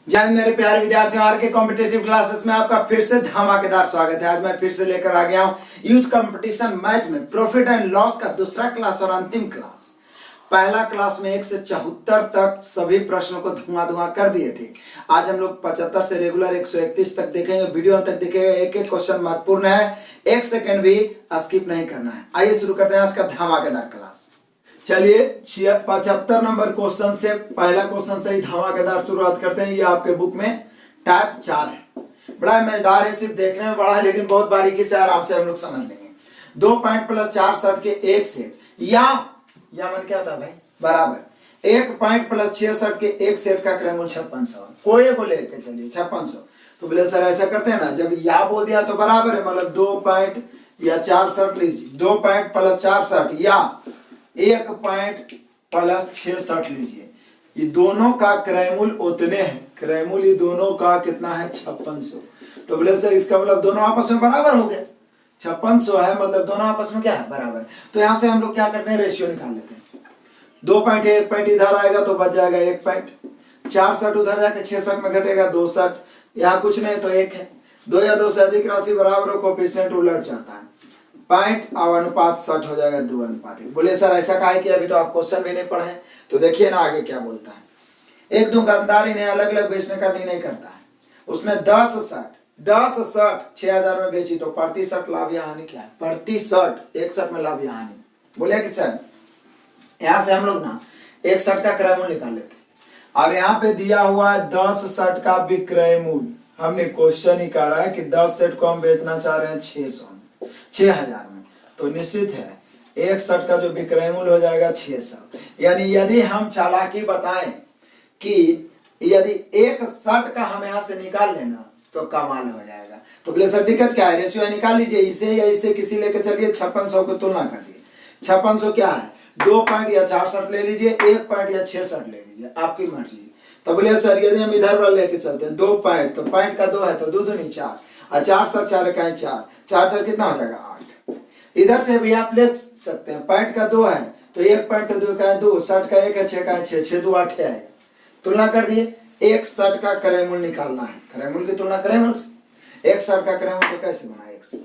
जय हिंद मेरे प्यारे विद्यार्थियों, आर के कॉम्पिटेटिव क्लासेस में आपका फिर से धमाकेदार स्वागत है। आज मैं फिर से लेकर आ गया हूं यूथ कंपटीशन मैथ में प्रॉफिट एंड लॉस का दूसरा क्लास और अंतिम क्लास। पहला क्लास में 1 से 74 तक सभी प्रश्नों को धुआं कर दिए थे। आज हम लोग 75 से रेगुलर 131 तक देखेंगे। वीडियो तक देखेंगे, एक एक क्वेश्चन महत्वपूर्ण है, 1 सेकेंड भी स्किप नहीं करना है। आइए शुरू करते हैं आज का धमाकेदार क्लास। चलिए 75 नंबर क्वेश्चन से पहला क्वेश्चन से ही धमाकेदार शुरुआत करते हैं। ये आपके बुक में टाइप 4 है। बड़ा मजेदार है, सिर्फ देखने में बड़ा है लेकिन बहुत बारीकी से आराम से हम लोग समझ लेंगे। 2 पॉइंट प्लस 4 शर्ट के एक सेट या मन क्या होता है भाई, बराबर 1 पॉइंट प्लस 6 शर्ट के एक सेट का क्रमूल 5600। कोई बोले के चलिए 5600, तो बोले सर ऐसा करते हैं ना, जब या बोल दिया तो बराबर है, मतलब 2 पॉइंट या 4 शर्ट लीजिए, 2 पॉइंट प्लस 4 शर्ट या 1 पॉइंट प्लस 6 शर्ट लीजिए। ये दोनों का क्रयमूल उतने हैं, क्रयमूल ये दोनों का कितना है 5600। तो बोले सर इसका मतलब दोनों आपस में बराबर हो गए, 5600 है मतलब दोनों आपस में क्या है, बराबर। तो यहां से हम लोग क्या करते हैं, रेशियो निकाल लेते हैं। 2 पॉइंट 1 पॉइंट इधर आएगा तो बच जाएगा 1 पॉइंट, 4 शर्ट उधर जाके 6 शर्ट में घटेगा 2 शर्ट, यहाँ कुछ नहीं तो 1 है। 2 या 2 से अधिक राशि बराबर हो, कोएफिशिएंट उलट जाता है, पॉइंट और अनुपात 60 हो जाएगा 2 अनुपात 1। बोले सर ऐसा काहे कि अभी तो आप क्वेश्चन भी नहीं पढ़े, तो देखिए ना आगे क्या बोलता है। एक दुकानदार इन्हें अलग अलग बेचने का निर्णय करता है। उसने 10 शर्ट 6000 में बेची, तो प्रति शर्ट लाभ या हानि क्या है, प्रति शर्ट एक शर्ट में लाभ या हानि। बोले कि सर यहां से हम लोग ना एक शर्ट का क्रय मूल्य निकाल लेते हैं और यहाँ पे दिया हुआ है 10 शर्ट का विक्रय मूल्य। हमने क्वेश्चन ही कहा है कि 10 सेट को हम बेचना चाह रहे हैं 6000 में, तो निश्चित है एक शर्ट का जो विक्रय मूल्य हो जाएगा 600। यानी यदि हम चालाकी बताएं कि यदि एक शर्ट का हम यहाँ से निकाल लेना तो कमाल हो जाएगा। तो बोले सर दिक्कत क्या है, रेशियो निकाल लीजिए, इसे या इसे किसी लेके चलिए, 5600 की तुलना कर दिए। 5600 क्या है, 2 पॉइंट या 4 शर्ट ले लीजिए, 1 पॉइंट या 6 शर्ट ले लीजिए, आपकी मर्जी। तो बोले सर यदि हम इधर वाला लेके चलते हैं 2 पॉइंट, तो पॉइंट का 2 है तो 2 दूनी 4 और 4 शर्ट 4 का 4 4 कितना हो जाएगा 8। इधर से भी आप ले सकते हैं, पॉइंट का 2 है तो 1 पॉइंट का 2 का 2, शर्ट का 1 है 6 का 6, 6 2 8 आएगा। तुलना कर दिए, एक शर्ट का क्रय मूल्य निकालना है, क्रय मूल्य की तुलना क्रय मूल्य से। एक शर्ट का क्रय मूल्य कैसे बना, 1 से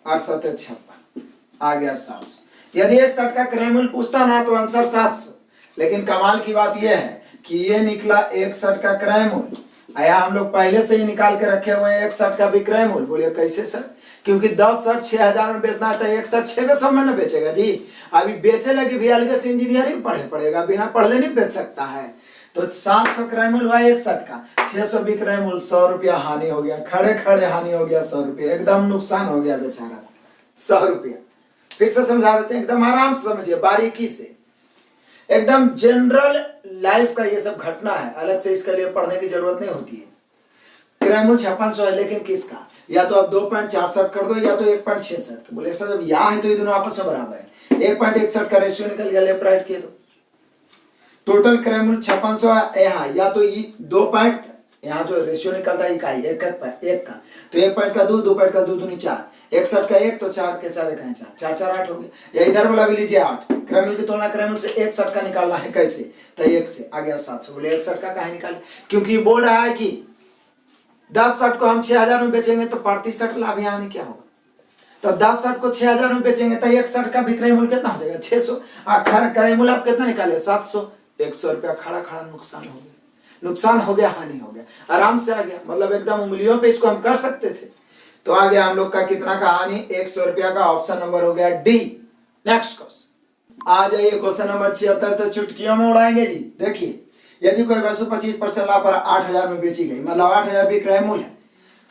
8 7 56 आ गया 700। यदि एक शर्ट का क्रय मूल्य पूछता ना तो आंसर 700, लेकिन कमाल की बात यह है कि ये निकला एक शर्ट का क्रय मूल्य। आया हम लोग पहले से ही निकाल के रखे हुए हैं एक शर्ट का विक्रय मूल्य। बोलिए कैसे सर, क्योंकि 10 शर्ट 6000 में बेचना है, एक शर्ट 600 में न बेचेगा जी। अभी बेचे लगे भी अलग से इंजीनियरिंग पढ़ेगा, बिना पढ़ले नहीं बेच सकता है। तो 700 क्रय मूल्य हुआ एक शर्ट का, 600 विक्रय मूल्य, 100 रुपया हानि हो गया, खड़े खड़े हानि हो गया 100 रुपया, एकदम नुकसान हो गया बेचारा को 100 रुपया। फिर से समझा देते हैं, एकदम आराम से समझिए, बारीकी से, एकदम जनरल लाइफ का ये सब घटना है, अलग से इसके लिए पढ़ने की जरूरत नहीं होती है। क्रय मूल्य 5600 है, लेकिन किसका, या तो आप 2 पॉइंट 4 शर्ट कर दो या तो 1 पॉइंट 6 शर्ट। बोले सर जब या है तो ये दोनों आपस में बराबर है, 1 पॉइंट 1 शर्ट का रेशियो निकल गया, लेफ्ट राइट किए तो टोटल क्रय मूल्य 5600 है। यहाँ या तो ये 2 पॉइंट, यहाँ जो रेशियो निकलता है इकाई एक का, तो 1 पॉइंट का 2 पॉइंट का 2 दूनी 4, 1 शर्ट का 1 तो 4 के 4 का 4 4 8 हो गया। या इधर वाला भी लीजिए 8, क्रय मूल्य की तुलना क्रय मूल्य से एक शर्ट का निकालना है, कैसे, तो 1 से आ गया 700। बोले एक शर्ट का कहा निकाले, क्योंकि बोल रहा है कि 10 शर्ट को हम 6000 में बेचेंगे तो प्रति शर्ट लाभ यहाँ क्या होगा। तो 10 शर्ट को 6000 में बेचेंगे तो एक शर्ट का विक्रय मूल्य कितना हो जाएगा 600, आखिर क्रय मूल्य आप कितना निकाले 700, 100 रुपया खड़ा खड़ा नुकसान हो गया, नुकसान हो गया, हानि हो गया, आराम से आ गया, मतलब एकदम उंगलियों पे इसको हम कर सकते थे। तो आ गया हम लोग का कितना का हानि, 100 रुपया का। ऑप्शन नंबर हो गया डी। नेक्स्ट क्वेश्चन आ जाइए, क्वेश्चन नंबर 76 तो चुटकियों में उड़ाएंगे जी। देखिए यदि कोई वस्तु 25% लाभ पर 8000 में बेची गई, मतलब 8000 भी क्रय मूल्य है।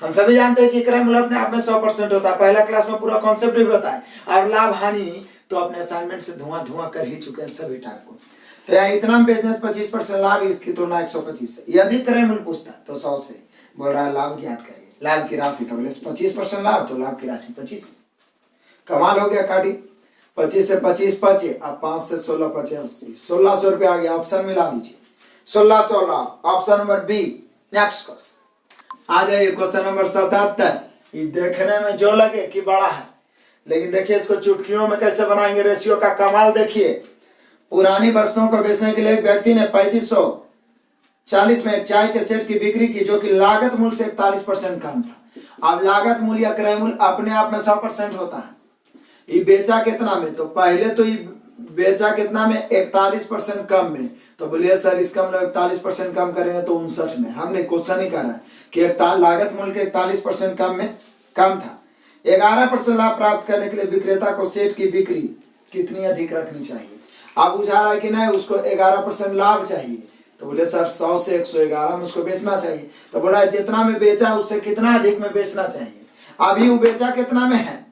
हम सभी जानते हैं कि क्रय मूल्य अपने आप में 100% होता है, पहला क्लास में पूरा कॉन्सेप्ट भी बताया, और लाभ हानि तो अपने असाइनमेंट से धुआं कर ही चुके हैं सभी टाइप को। तो यहाँ इतना बेचने से 25% लाभ, इसकी तुलना 125 से। यदि क्रय मूल्य पूछता तो 100 से, बोल रहा है लाभ ज्ञात करिए, लाभ की राशि, तो बोले 25% लाभ तो लाभ की राशि 25। कमाल हो गया, काटी 25 से 25 बचे, अब 5 से 16 बचे 80, 1600 रुपया आ गया। ऑप्शन मिला लीजिए 1600 लाभ, option number B. Next question आ जाइए, क्वेश्चन नंबर 77। ये देखने में जो लगे कि बड़ा है, लेकिन देखिए इसको चुटकियों में कैसे बनाएंगे, रेशियो का कमाल देखिए। पुरानी वस्तुओं को बेचने के लिए एक व्यक्ति ने 3500 40 में एक चाय के सेट की बिक्री की जो कि लागत मूल्य से 41% कम था। अब लागत मूल्य या क्रय मूल्य अपने आप में 100% होता है। ये बेचा कितना में, तो पहले तो ये बेचा कितना में 41% कम में। तो बोलिए सर इसका मतलब 41% कम करेंगे तो 59 में। हमने क्वेश्चन ही करा कि लागत मूल्य के 41% कम में कम था। 11% लाभ प्राप्त करने के लिए विक्रेता को सेट की बिक्री कितनी अधिक रखनी चाहिए। अब बुझा रहा है कि नहीं उसको 11% लाभ चाहिए, तो बोले सर 100 से 111 में उसको बेचना चाहिए। तो बोला जितना में बेचा उससे कितना अधिक में बेचना चाहिए। अभी वो बेचा कितना में है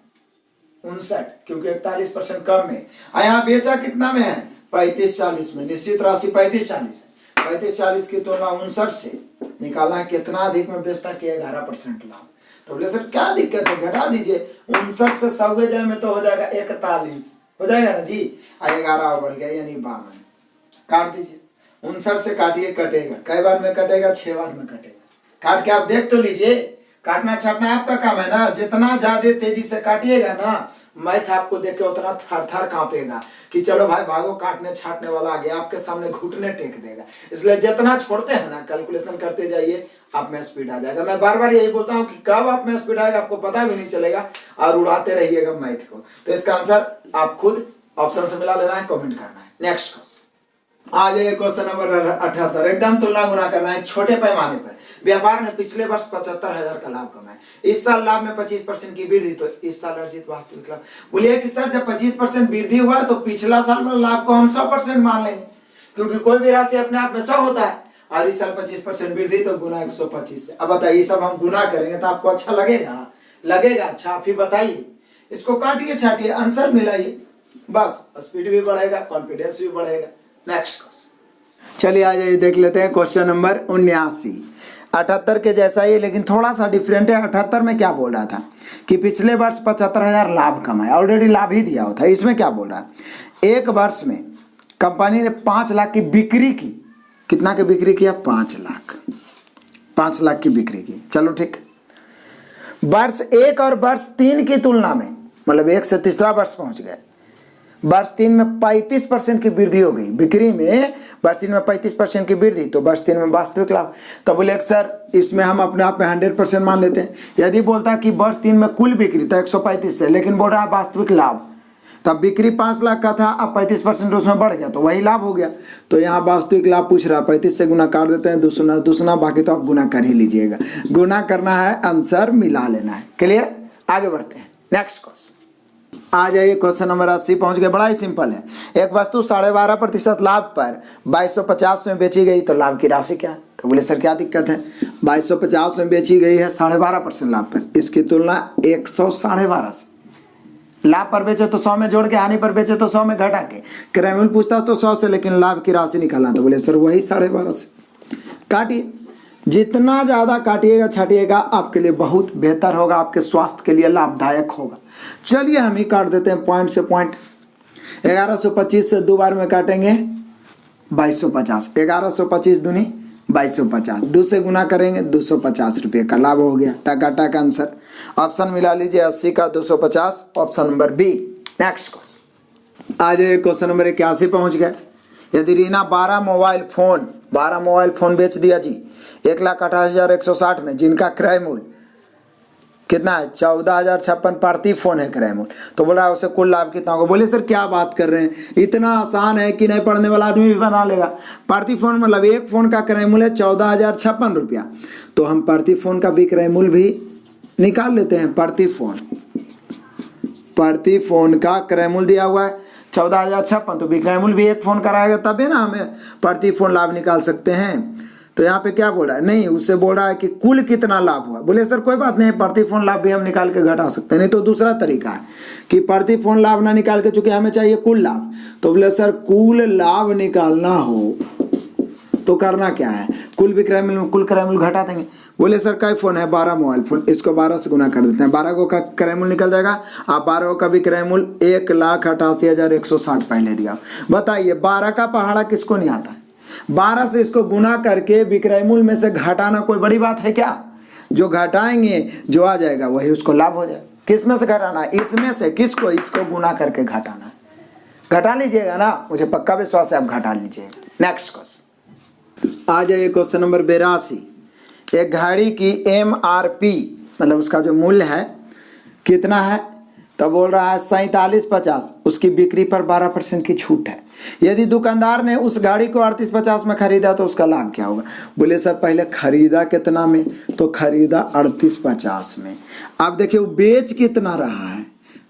59, क्योंकि 41% कम में। यहाँ बेचा कितना में है 35-40 में। निश्चित राशि 35-40 है। 35-40 की तुलना 59 से निकालना है कितना अधिक में बेचता कि 11% लाभ। तो बोले सर क्या दिक्कत है, घटा दीजिए। 59 से 100 जाए में तो हो जाएगा 41 हो जाएगा ना जी। 11 बढ़ गया यानी 52। काट दीजिए। 59 से काटिए, कटेगा कई बार में कटेगा, 6 बार में कटेगा। काट के आप देख तो लीजिए। काटना छाटना आपका काम है ना। जितना ज्यादा तेजी से काटिएगा ना, मैथ आपको देख के उतना थर थर कांपेगा कि चलो भाई भागो, काटने छाटने वाला आ गया, आपके सामने घुटने टेक देगा। इसलिए जितना छोड़ते हैं ना, कैलकुलेशन करते जाइए, आप में स्पीड आ जाएगा। मैं बार बार यही बोलता हूँ कि कब आप में स्पीड आएगा आपको पता भी नहीं चलेगा और उड़ाते रहिएगा मैथ को। तो इसका आंसर आप खुद ऑप्शन से मिला लेना है, कमेंट करना है। नेक्स्ट क्वेश्चन आ जाइए क्वेश्चन नंबर 78। एकदम तुलना गुना करना है छोटे पैमाने पर। व्यापार ने पिछले वर्ष 75,000 का लाभ कमाया। इस साल लाभ में 25% की वृद्धि, तो इस साल अर्जित वास्तविक लाभ। बोलिए कि सर जब 25% वृद्धि हुआ तो पिछला साल वाला लाभ को हम 100% मान लेंगे, क्योंकि कोई भी राशि अपने आप में 100 होता है। और इस साल 25% वृद्धि तो गुना 125 से। अब बताइए सब हम गुना करेंगे तो आपको अच्छा लगेगा? लगेगा? अच्छा आप ही बताइए। इसको काटिए छाटिए, आंसर मिलाइए, बस स्पीड भी बढ़ेगा, कॉन्फिडेंस भी बढ़ेगा। नेक्स्ट क्वेश्चन चलिए आ जाइए, देख लेते हैं क्वेश्चन नंबर 79। 78 के जैसा ही लेकिन थोड़ा सा डिफरेंट है। 78 में क्या बोल रहा था कि पिछले वर्ष 75,000 लाभ कमाया, ऑलरेडी लाभ ही दिया होता है। इसमें क्या बोल रहा है, एक वर्ष में कंपनी ने 5 लाख की बिक्री की। कितना की बिक्री किया? 5 लाख। 5 लाख की बिक्री की, चलो ठीक। वर्ष 1 और वर्ष 3 की तुलना में, मतलब 1 से तीसरा वर्ष पहुंच गए, वर्ष 3 में 35% की वृद्धि हो गई बिक्री में। वर्ष 3 में 35% की वृद्धि, तो वर्ष 3 में वास्तविक लाभ। तो बोले सर इसमें हम अपने आप में 100% मान लेते हैं। यदि बोलता है कि वर्ष 3 में कुल बिक्री तो 135 से, लेकिन बोल रहा है वास्तविक लाभ, तब बिक्री 5 लाख का था, अब 35% उसमें बढ़ गया तो वही लाभ हो गया। तो यहाँ वास्तविक लाभ पूछ रहा है, 35 से गुना काट देते हैं, दूसरा बाकी तो आप गुना कर ही लीजिएगा। गुना करना है, आंसर मिला लेना है। क्लियर? आगे बढ़ते हैं। नेक्स्ट क्वेश्चन आ जाइए, क्वेश्चन नंबर 80 पहुंच गए। बड़ा ही सिंपल है। एक वस्तु 12.5% लाभ पर 2250 में बेची गई, तो लाभ की राशि क्या है? तो बोले सर क्या दिक्कत है, 2250 में बेची गई है 12.5% लाभ पर, इसकी तुलना 112.5 से। लाभ पर बेचे तो 100 में जोड़ के, हानि पर बेचे तो 100 में घटा के। क्रय मूल्य पूछता तो 100 से, लेकिन लाभ की राशि निकालना, तो बोले सर वही 12.5 से। काटिए, जितना ज़्यादा काटिएगा छाटिएगा आपके लिए बहुत बेहतर होगा, आपके स्वास्थ्य के लिए लाभदायक होगा। चलिए हम ही काट देते हैं पॉइंट से पॉइंट। 1125 से 2 बार में काटेंगे 2250। 1125 दूनी 2250, 2 से गुना करेंगे 250 रुपये का लाभ हो गया। टका आंसर ऑप्शन मिला लीजिए, 80 का 250, option number B. Next question आ जाइए, क्वेश्चन नंबर 81 पहुंच गए। यदि रीना 12 मोबाइल फोन बेच दिया जी 1,28,160 में, जिनका क्रय मूल्य कितना है 14,056 प्रति फोन है क्रय मूल्य, तो बोला उसे कुल लाभ कितना होगा। बोले सर क्या बात कर रहे हैं, इतना आसान है कि नहीं पढ़ने वाला आदमी भी बना लेगा। प्रति फोन मतलब एक फोन का क्रय मूल्य है 14,056 रुपया, तो हम प्रति फोन का भी क्रय मूल्य भी निकाल लेते हैं। प्रति फोन का क्रय मूल्य दिया हुआ है 14,056, तो विक्रय मूल्य भी एक फोन का रहेगा, तभी ना हमें प्रति फोन लाभ निकाल सकते हैं। तो यहाँ पे क्या बोल रहा है, नहीं उससे बोल रहा है कि कुल कितना लाभ हुआ। बोले सर कोई बात नहीं, प्रति फोन लाभ भी हम निकाल के घटा सकते हैं। नहीं तो दूसरा तरीका है कि प्रति फोन लाभ ना निकाल के, चूंकि हमें चाहिए कुल लाभ, तो बोले सर कुल लाभ निकालना हो तो करना क्या है, कुल विक्रय मूल्य कुल क्रय मूल्य घटा देंगे। बोले सर कई फोन है, 12 मोबाइल फोन, इसको 12 से गुना कर देते हैं, 12 को का क्रय मूल्य निकल जाएगा। आप 12 का भी क्रय मूल्य 1,88,160 पहले दिया। बताइए 12 का पहाड़ा किसको नहीं आता है? 12 से इसको गुना करके विक्रय मूल्य में से घटाना कोई बड़ी बात है क्या? जो घटाएंगे जो आ जाएगा वही उसको लाभ हो जाएगा। किस में से घटाना है? इसमें से। किसको? इसको गुना करके घटाना है। घटा लीजिएगा ना, मुझे पक्का विश्वास है आप घटा लीजिएगा। नेक्स्ट क्वेश्चन आ जाइए क्वेश्चन नंबर 82। एक घड़ी की MRP मतलब उसका जो मूल्य है कितना है, तो बोल रहा है 47.50, उसकी बिक्री पर 12% की छूट है। यदि दुकानदार ने उस गाड़ी को 38.50 में खरीदा तो उसका लाभ क्या होगा। बोले सर पहले खरीदा कितना में, तो खरीदा 38.50 में। अब देखिए वो बेच कितना रहा है,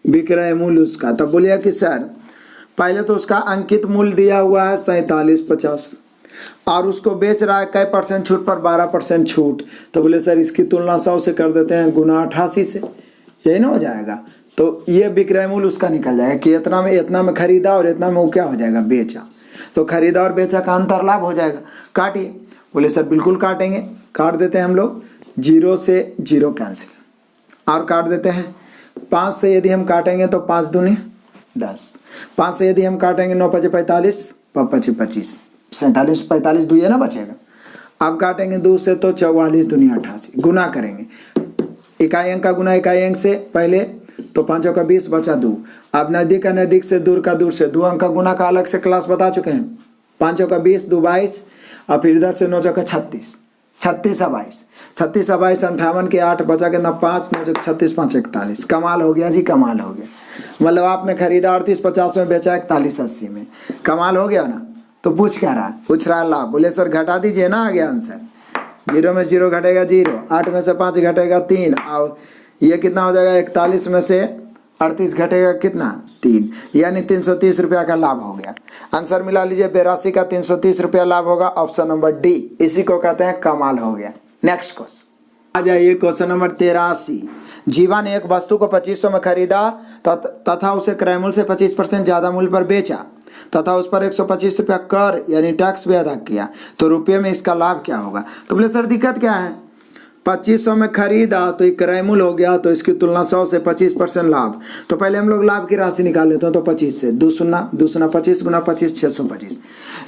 विक्रय मूल्य उसका, तब बोलिए कि सर पहले तो उसका अंकित मूल्य दिया हुआ है 47.50 और उसको बेच रहा है कै % छूट पर, 12% छूट। तो बोले सर इसकी तुलना 100 से कर देते हैं, गुना 88 से, यही ना हो जाएगा। तो ये विक्रय मूल्य उसका निकल जाएगा कि इतना में खरीदा और इतना में वो क्या हो जाएगा, बेचा। तो खरीदा और बेचा का अंतर लाभ हो जाएगा। काटिए। बोले सर बिल्कुल काटेंगे, काट देते हैं हम लोग, 0 से 0 कैंसिल और काट देते हैं। 5 से यदि हम काटेंगे तो 5 दूनी 10, 5 से यदि हम काटेंगे 9 5 45, 5 25, 47 45 2 ये ना बचेगा। अब काटेंगे 2 से तो 44 दूनी 88, गुना करेंगे इकाई अंक का गुना इकाई अंक से पहले, तो 5 का 20 बचा 2। अब नजदीक का नजदीक से, दूर का दूर से, 2 अंक का गुना का अलग से क्लास बता चुके हैं। 5 का 20 2 22 और फिर इधर से 9 का 36, 36 22, 36 22 58 के 8 बचा के ना 5, 9 36 5 41। कमाल हो गया जी, कमाल हो गया। मतलब आपने खरीदा 38.50 में, बेचा 41.80 में, कमाल हो गया ना। तो पूछ क्या रहा है, पूछ रहा है लाभ। बोले सर घटा दीजिए ना, आ गया आंसर। 0 में 0 घटेगा 0, 8 में से 5 घटेगा 3 और ये कितना हो जाएगा, 41 में से 38 घटेगा कितना, 3, यानी 330 रुपया का लाभ हो गया। आंसर मिला लीजिए, 82 का 330 रुपया लाभ होगा। ऑप्शन नंबर डी, इसी को कहते हैं कमाल हो गया। नेक्स्ट क्वेश्चन आ जाइए, क्वेश्चन नंबर 83। जीवा ने एक वस्तु को 2500 में खरीदा तथा उसे क्रय मूल्य से 25% ज़्यादा मूल्य पर बेचा तथा उस पर 125 रुपया कर यानी टैक्स भी अदा किया, तो रुपये में इसका लाभ क्या होगा। तो बोले सर दिक्कत क्या है, 2500 में खरीदा तो एक क्रय मूल्य हो गया, तो इसकी तुलना 100 से 25% लाभ। तो पहले हम लोग लाभ की राशि निकाल लेते हैं, तो 25 से 2 शून्य 25 गुना 25 625।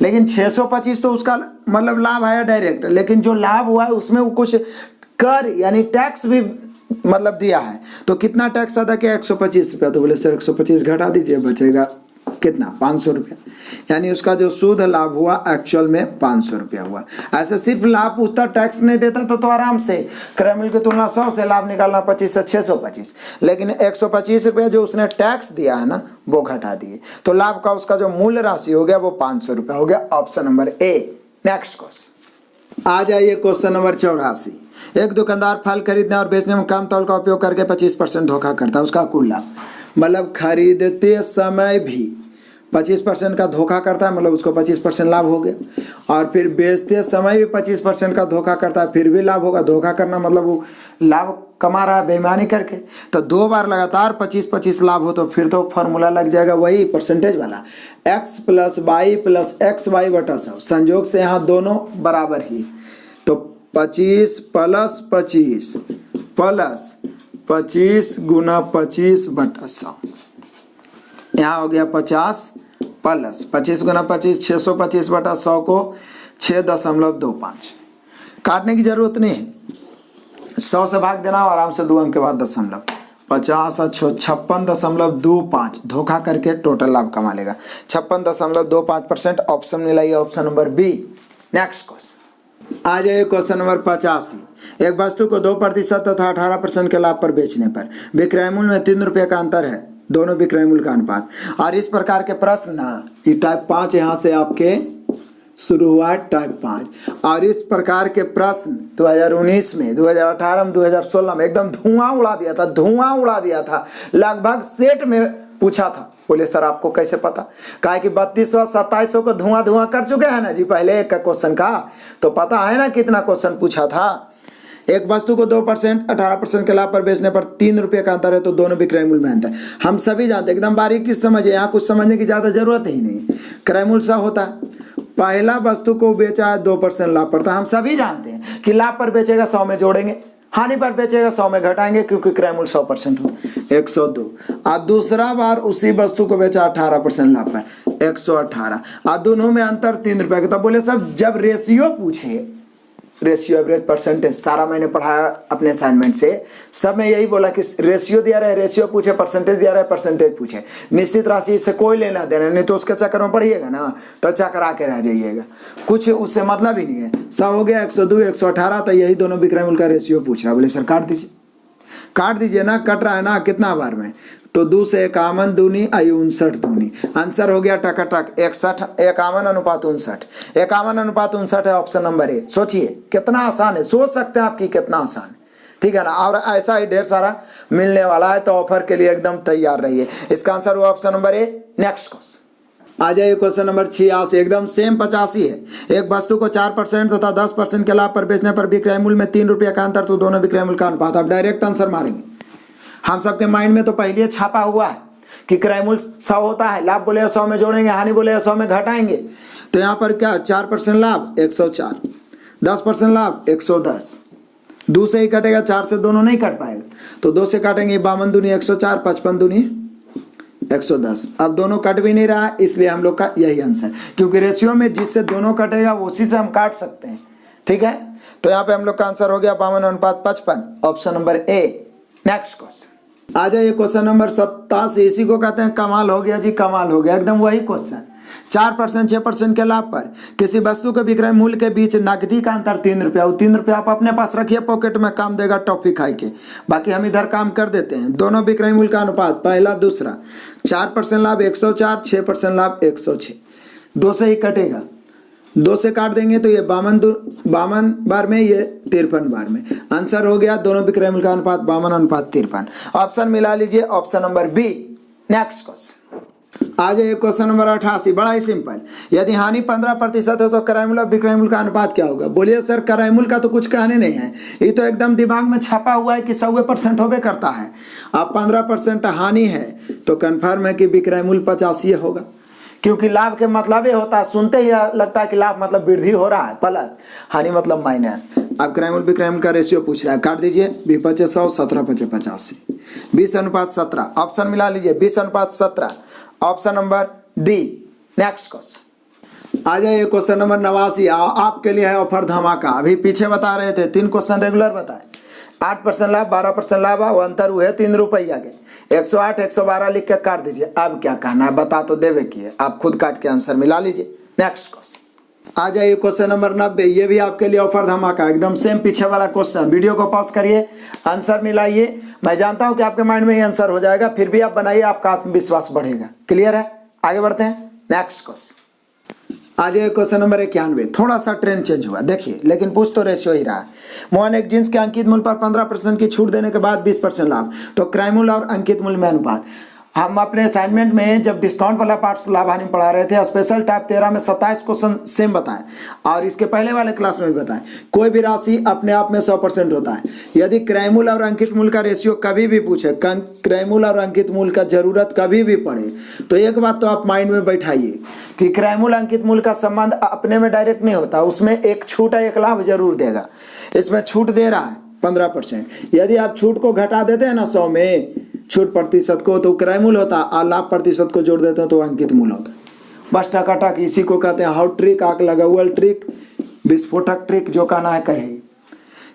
लेकिन 625 तो उसका मतलब लाभ आया डायरेक्ट, लेकिन जो लाभ हुआ है उसमें वो कुछ कर यानी टैक्स भी मतलब दिया है। तो कितना टैक्स अदा किया, 125 रुपया। तो बोले सर 125 घटा दीजिए, बचेगा कितना, 500 रुपया। यानी उसका जो शुद्ध लाभ हुआ एक्चुअल में 500 रुपया हुआ। ऐसे सिर्फ लाभ पूछता, टैक्स नहीं देता तो आराम से क्रय मूल्य की तुलना 100 से लाभ निकालना 25 से 625। लेकिन 125 रुपया जो उसने टैक्स दिया है ना, वो घटा दिए, तो लाभ का उसका जो मूल्य राशि हो गया वो 500 रुपया हो गया। Option number A. Next question आ जाइए, क्वेश्चन नंबर 84। एक दुकानदार फल खरीदने और बेचने में कम तौल का उपयोग करके 25% धोखा करता है, उसका कुल लाभ। मतलब खरीदते समय भी 25% का धोखा करता है, मतलब उसको 25% लाभ हो गया। और फिर बेचते समय भी 25% का धोखा करता है, फिर भी लाभ होगा। धोखा करना मतलब वो लाभ कमा रहा है बेईमानी करके। तो 2 बार लगातार 25-25 लाभ हो तो फिर तो फॉर्मूला लग जाएगा वही परसेंटेज वाला, x + y + xy बटा 100। संयोग से यहाँ दोनों बराबर ही, तो 25 + 25 प्लस 25 गुना 25 बटा 100। यहाँ हो गया 50 प्लस 25 गुना 25 625 बटा 100 को 6.25। काटने की जरूरत नहीं है, 100 से भाग देना और आराम से 2 अंक के बाद दशमलव। 50 और 56.25 धोखा करके टोटल लाभ कमा लेगा 56.25%। ऑप्शन मिलाइए, option number B. Next question आ जाइए, क्वेश्चन नंबर 85। एक वस्तु को 2% तथा 18% के लाभ पर बेचने पर विक्रय मूल्य में 3 रुपये का अंतर है, दोनों विक्रय मूल्य का अनुपात। और इस प्रकार के प्रश्न ना, ये टाइप 5 यहाँ से आपके शुरू हुआ है, टाइप 5। और इस प्रकार के प्रश्न 2019 में, 2018 में, 2016 में एकदम धुआं उड़ा दिया था, धुआं उड़ा दिया था। लगभग सेट में पूछा था। बोले सर आपको कैसे पता, कहा कि 3200 2700 को धुआं कर चुके हैं ना जी पहले एक क्वेश्चन का, तो पता है ना कितना क्वेश्चन पूछा था। एक वस्तु को 2% 18% के लाभ पर बेचने पर 3 रुपये का अंतर है, तो दोनों विक्रय मूल्य में अंतर। हम सभी जानते हैं, एकदम बारीकी से समझिए, यहाँ कुछ समझने की ज़्यादा जरूरत ही नहीं। क्रय मूल्य सा होता है, पहला वस्तु को बेचा है 2% लाभ पर, तो हम सभी जानते हैं कि लाभ पर बेचेगा 100 में जोड़ेंगे, हानि पर बेचेगा 100 में घटाएंगे, क्योंकि क्रय मूल्य 100% हो 102। और दूसरा बार उसी वस्तु को बेचा 18% लाभ पर 118, और दोनों में अंतर 3 रुपये का। तब बोले सब जब रेशियो पूछे रेशियो एवरेज परसेंटेज सारा मैंने पढ़ाया अपने असाइनमेंट से। सब में यही बोला कि रेशियो दिया रहा है, रेशियो पूछे, परसेंटेज दिया रहा है, परसेंटेज पूछे। निश्चित राशि से कोई लेना देना नहीं, तो उसके चक्कर में पढ़िएगा ना तो चकरा के रह जाइएगा, कुछ उससे मतलब ही नहीं है। 100 हो गया, 102, 118, तो यही दोनों विक्रय मूल्य का रेशियो पूछ रहा है। बोले सर काट दीजिए ना, कट रहा है ना कितना बार में, तो 2 से 51 दूनी आई 59 दूनी। आंसर हो गया टकाटक 61, 51:59, 51:59 है ऑप्शन नंबर ए। सोचिए कितना आसान है, सोच सकते हैं आपकी कितना आसान है, ठीक है ना। और ऐसा ही ढेर सारा मिलने वाला है, तो ऑफर के लिए एकदम तैयार रहिए। इसका आंसर हुआ option number A. Next question आ जाइए, क्वेश्चन नंबर 86, एकदम सेम 85 है। एक वस्तु को 4% तथा 10% के लाभ पर बेचने पर विक्रय मूल्य में 3 रुपये का अंतर, तो दोनों विक्रय मूल्य का अनुपात। आप डायरेक्ट आंसर मारेंगे। हम सबके माइंड में तो पहले छापा हुआ है कि क्रय मूल्य 100 होता है, लाभ बोले 100 में जोड़ेंगे, हानि बोले 100 में घटाएंगे। तो यहाँ पर क्या 4% लाभ 104, 10% लाभ 110, 2 से ही कटेगा, 4 से दोनों नहीं कट पाएगा, तो 2 से काटेंगे, 52 दूनी 104, 55 दूनी 110। अब दोनों कट भी नहीं रहा है, इसलिए हम लोग का यही आंसर, क्योंकि रेशियो में जिससे दोनों कटेगा उसी से हम काट सकते हैं, ठीक है। तो यहाँ पे हम लोग का आंसर हो गया 52:55, option number A. Next question आ जाइए, क्वेश्चन नंबर 87, इसी को कहते हैं कमाल हो गया जी, कमाल हो गया, एकदम वही क्वेश्चन। 4%, 6% के लाभ पर किसी वस्तु के विक्रय मूल्य के बीच नकदी का अंतर 3 रुपया। वो 3 रुपया आप अपने पास रखिए, पॉकेट में काम देगा टॉफी खाई के, बाकी हम इधर काम कर देते हैं। दोनों विक्रय मूल्य का अनुपात, पहला दूसरा, 4% लाभ 104, 6% लाभ 106, 2 से ही कटेगा, 2 से काट देंगे तो ये 52 बार में, ये 53 बार में। आंसर हो गया दोनों विक्रय मूल्य का अनुपात 52:53। ऑप्शन मिला लीजिए, option number B. Next question आ जाइए, क्वेश्चन नंबर 88, बड़ा ही सिंपल। यदि हानि 15% है तो क्रय मूल्य और विक्रय मूल्य का अनुपात क्या होगा। बोलिए सर क्रय मूल्य का तो कुछ कहने नहीं है, ये तो एकदम दिमाग में छपा हुआ है कि 100% होबे करता है। अब 15% हानि है तो कन्फर्म है कि विक्रय मूल्य 85 होगा, क्योंकि लाभ के मतलब ये होता है, सुनते ही लगता है कि लाभ मतलब वृद्धि हो रहा है प्लस, हानि मतलब माइनस। अब क्रय मूल्य विक्रय मूल्य का रेशियो पूछ रहा है, काट दीजिए, 20 × 100, 17 × 85, 20:17। ऑप्शन मिला लीजिए, 20:17, option number D. Next question आ जाइए, क्वेश्चन नंबर 89, आपके लिए है ऑफर धमाका। अभी पीछे बता रहे थे 3 क्वेश्चन रेगुलर बताए, 8% लाभ, 12% लाभ, वो अंतर हुए 3 रुपया के। 108, 112 लिख के काट दीजिए। अब क्या कहना है, बता तो देवे किए, आप खुद काट के आंसर मिला लीजिए। नेक्स्ट क्वेश्चन आ जाइए, क्वेश्चन नंबर 90, ये भी आपके लिए ऑफर धमाका, एकदम सेम पीछे वाला क्वेश्चन। वीडियो को पॉज करिए, आंसर मिलाइए। मैं जानता हूं कि आपके माइंड में ही आंसर हो जाएगा, फिर भी आप बनाइए, आपका आत्मविश्वास बढ़ेगा। क्लियर है, आगे बढ़ते हैं। नेक्स्ट क्वेश्चन आ जाइए, क्वेश्चन नंबर 91, थोड़ा सा ट्रेंड चेंज हुआ देखिए, लेकिन पूछ तो रेशियो ही रहा है। मोहन एक जींस के अंकित मूल्य पर 15% की छूट देने के बाद 20% लाभ, तो क्रय मूल्य और अंकित मूल्य में अनुपात। हम अपने असाइनमेंट में जब डिस्काउंट वाला पार्ट लाभ हानि पढ़ा रहे थे, स्पेशल टाइप 13 में 27 क्वेश्चन सेम बताएं, और इसके पहले वाले क्लास में भी बताएं। कोई भी राशि अपने आप में 100% होता है। यदि क्रय मूल्य और अंकित मूल्य का रेशियो कभी भी पूछे, क्रय मूल्य और अंकित मूल्य का जरूरत कभी भी पड़े, तो एक बात तो आप माइंड में बैठाइए कि क्रय मूल्य अंकित मूल्य का संबंध अपने में डायरेक्ट नहीं होता, उसमें एक छूट है, एक लाभ जरूर देगा। इसमें छूट दे रहा है 15%, यदि आप छूट को घटा देते हैं ना 100 में छूट प्रतिशत को, तो क्रय मूल्य होता, और लाभ प्रतिशत को जोड़ देते हैं तो अंकित मूल्य होता है। बस टकाटक, इसी को कहते हैं हाउ ट्रिक, आग लगाउल ट्रिक, विस्फोटक ट्रिक, जो कहना है कहेगी।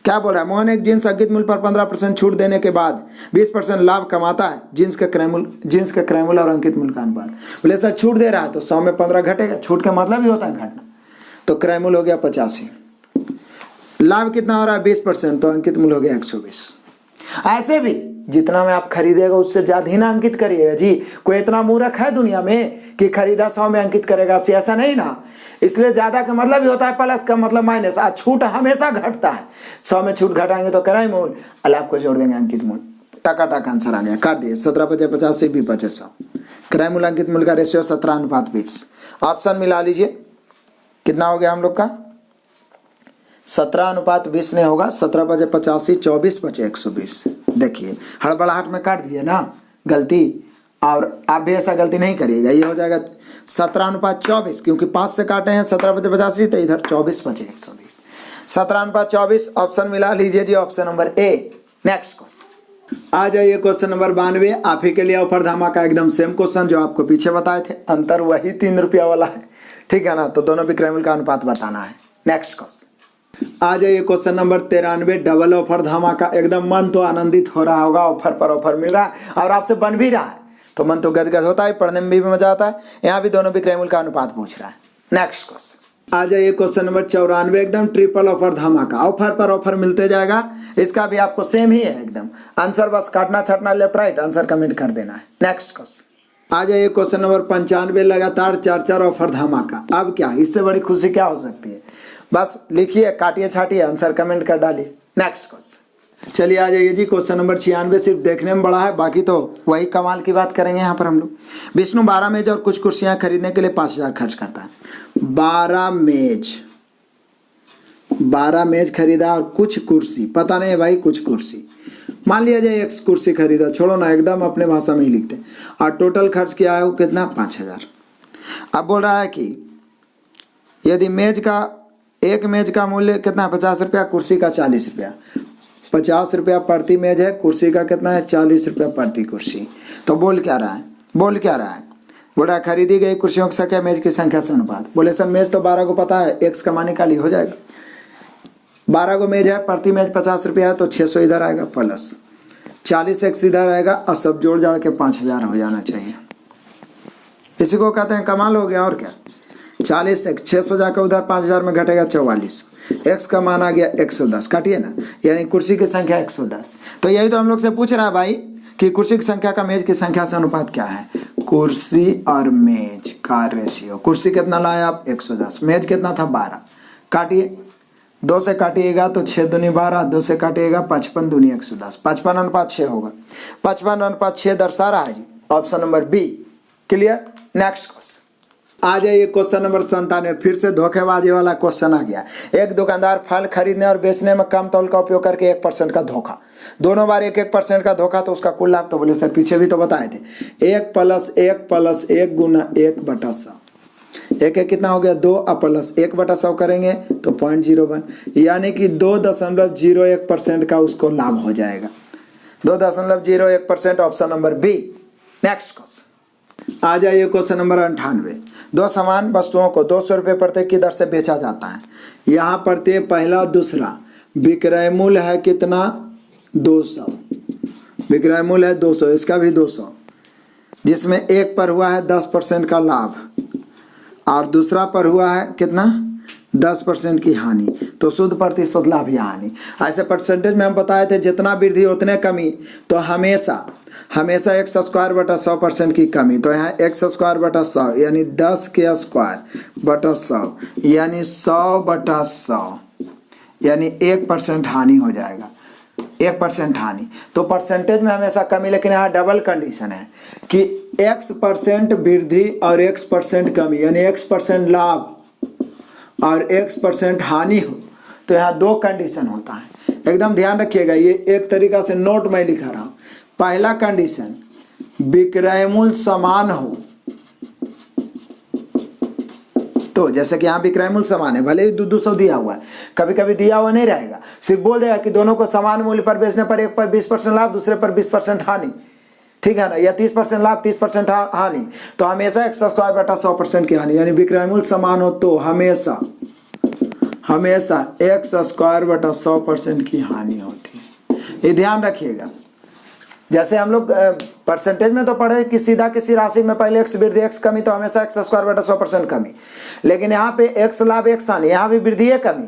क्या बोल रहा है, मोहन एक जींस अंकित मूल्य पर 15% छूट देने के बाद 20% लाभ कमाता है। जींस के क्रय मूल्य और अंकित मूल्य का अनुपात। बोले सर छूट दे रहा है तो 100 में 15 घटेगा, छूट का मतलब ही होता है घटना, तो क्रय मूल्य हो गया 85। लाभ कितना हो रहा है 20%, तो अंकित मूल्य हो गया 120। ऐसे भी जितना में आप खरीदेगा उससे ज्यादा ही ना अंकित करिएगा जी। कोई इतना मूर्ख है दुनिया में कि खरीदा 100 में अंकित करेगा, ऐसा नहीं ना। इसलिए ज्यादा का मतलब ही होता है प्लस का मतलब माइनस। आज छूट हमेशा घटता है, 100 में छूट घटाएंगे तो क्रय मूल्य, लाभ को जोड़ देंगे अंकित मूल्य। टकाटक आंसर आ गया, काट दिए। 17 × 50 से 20 × 100, क्रय मूल्य अंकित मूल्य का रेशियो 17:20। ऑप्शन मिला लीजिए, कितना हो गया हम लोग का 17:20 नहीं होगा, 17 × 85, 24 × 120। देखिए हड़बड़ाहट में काट दिए ना गलती, और आप भी ऐसा गलती नहीं करिएगा। ये हो जाएगा 17:24, क्योंकि 5 से काटे हैं 17 × 85, तो इधर 24 × 120, 17:24। ऑप्शन मिला लीजिए जी, option number A. Next question आ जाइए, क्वेश्चन नंबर 92, आप ही के लिए ऑफर धमाका, एकदम सेम क्वेश्चन जो आपको पीछे बताए थे, अंतर वही 3 रुपया वाला है, ठीक है ना। तो दोनों विक्रय मूल्य का अनुपात बताना है। नेक्स्ट क्वेश्चन आ जाइए क्वेश्चन नंबर 93, डबल ऑफर धमाका। एकदम मन तो आनंदित हो रहा होगा, ऑफर पर ऑफर मिल रहा है और आपसे बन भी रहा है तो मन तो गदगद होता है, पढ़ने में भी मजा आता है। यहाँ भी दोनों विक्रय मूल्य का अनुपात पूछ रहा है। नेक्स्ट क्वेश्चन आ जाइए क्वेश्चन नंबर 94, एकदम ट्रिपल ऑफर धमाका। ऑफर पर ऑफर मिलते जाएगा, इसका भी आपको सेम ही है एकदम। आंसर बस काटना छाटना लेफ्ट राइट आंसर कमेंट कर देना है। नेक्स्ट क्वेश्चन आ जाइए क्वेश्चन नंबर 95, लगातार 4 ऑफर धमाका। अब क्या, इससे बड़ी खुशी क्या हो सकती है। बस लिखिए, काटिए छाटिए, आंसर कमेंट कर डालिए। नेक्स्ट क्वेश्चन चलिए आ जाइए जी क्वेश्चन नंबर 96, सिर्फ देखने में बड़ा है, बाकी तो वही कमाल की बात करेंगे यहाँ पर हम लोग। विष्णु 12 मेज और कुछ कुर्सियाँ खरीदने के लिए 5000 खर्च करता है। 12 मेज खरीदा और कुछ कुर्सी, पता नहीं है भाई कुछ कुर्सी, मान लिया जाए 1 कुर्सी खरीदा, छोड़ो ना एकदम अपने भाषा में ही लिखते हैं। और टोटल खर्च किया है वो कितना, 5000। अब बोल रहा है कि यदि एक मेज का मूल्य कितना है, 50 रुपया, कुर्सी का 40 रुपया। 50 रुपया प्रति मेज है, कुर्सी का कितना है, 40 रुपया प्रति कुर्सी। तो बोल क्या रहा है, बोल रहा है खरीदी गई कुर्सियों की संख्या मेज की संख्या से अनुपात। बोले सर मेज तो 12 को पता है, एक्स कमाने का लिए हो जाएगा। 12 को मेज है, प्रति मेज 50 रुपया है तो 600 इधर आएगा प्लस 40 एक्स इधर आएगा और सब जोड़ जाड़ के 5000 हो जाना चाहिए। इसी को कहते हैं कमाल हो गया। और क्या, 40 एक्स 600 जाकर उधर 5000 में घटेगा 44। एक्स का मान आ गया 110, काटिए ना, यानी कुर्सी की संख्या 110। तो यही तो हम लोग से पूछ रहा है भाई कि कुर्सी की संख्या का मेज की संख्या से अनुपात क्या है। कुर्सी और मेज का रेशियो, कुर्सी कितना लाए आप, 110, मेज कितना था 12, काटिए, 2 से काटिएगा तो 6 दूनी 12, 2 से काटिएगा 55 दूनी 110, 55:6 होगा। 55:6 दर्शा रहा है जी, option number B. Clear. Next question आ जाइए क्वेश्चन नंबर 97, फिर से धोखेबाजी वाला क्वेश्चन आ गया। एक दुकानदार फल खरीदने और बेचने में कम तौल का उपयोग करके 1% का धोखा, दोनों बार 1% का धोखा, तो उसका कुल लाभ। तो बोले सर पीछे भी तो बताए थे, 1 + 1 गुना 1/100, 1 कितना हो गया 2 और प्लस 1/100 करेंगे तो 0.01, यानी कि 2.01% का उसको लाभ हो जाएगा। 2.01%, option number B. Next question आ जाइए क्वेश्चन नंबर 98, 2 समान वस्तुओं को 200 रुपये प्रत्येक की दर से बेचा जाता है। यहाँ प्रत्येक पहला दूसरा विक्रय मूल्य है कितना, 200, विक्रय मूल्य है 200, इसका भी 200, जिसमें एक पर हुआ है 10% का लाभ और दूसरा पर हुआ है कितना, 10% की हानि। तो शुद्ध प्रतिशत लाभ या हानि। ऐसे परसेंटेज में हम बताए थे जितना वृद्धि उतने कमी, तो हमेशा x²/100% की कमी। तो यहाँ x²/100 यानी 10²/100 यानी 100/100 यानी 1% हानि हो जाएगा, 1% हानि। तो परसेंटेज में हमेशा कमी, लेकिन यहाँ डबल कंडीशन है कि x% वृद्धि और x% कमी, यानी x% लाभ और x% हानि हो। तो यहाँ 2 कंडीशन होता है, एकदम ध्यान रखिएगा। ये एक तरीका से नोट में लिखा रहा हूँ। पहला कंडीशन, विक्रय मूल्य समान हो, तो जैसे कि यहाँ विक्रय मूल्य समान है, भले ही 200 दिया हुआ है, कभी कभी दिया हुआ नहीं रहेगा, सिर्फ बोल देगा कि दोनों को समान मूल्य पर बेचने पर एक पर 20% लाभ, दूसरे पर 20% हानि, ठीक है ना, या 30% लाभ 30% हानि। तो हमेशा x²/100% की हानि, यानी विक्रय मूल्य समान हो तो हमेशा x²/100% की हानि होती है। ये ध्यान रखिएगा। जैसे हम लोग परसेंटेज में तो पढ़े कि सीधा किसी राशि में पहले x वृद्धि x कमी, तो हमेशा x²/100% कमी। लेकिन यहाँ पे x लाभ x हानि, यहाँ भी वृद्धि है कमी,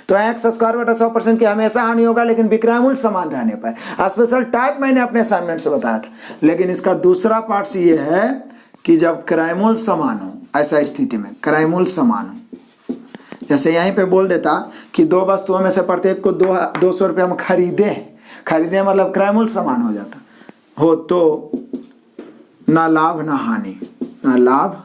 तो x²/100% की हमेशा हानि होगा, लेकिन विक्रय मूल्य समान रहने पर। स्पेशल टाइप मैंने अपने असाइनमेंट से बताया था, लेकिन इसका दूसरा पार्ट ये है कि जब क्रय मूल्य समान हो, ऐसा स्थिति में क्रय मूल्य समान हो, जैसे यहीं पे बोल देता कि 2 वस्तुओं में से प्रत्येक को 200 रुपये में खरीदे मतलब क्रय मूल्य समान हो जाता हो, तो ना लाभ ना हानि, ना लाभ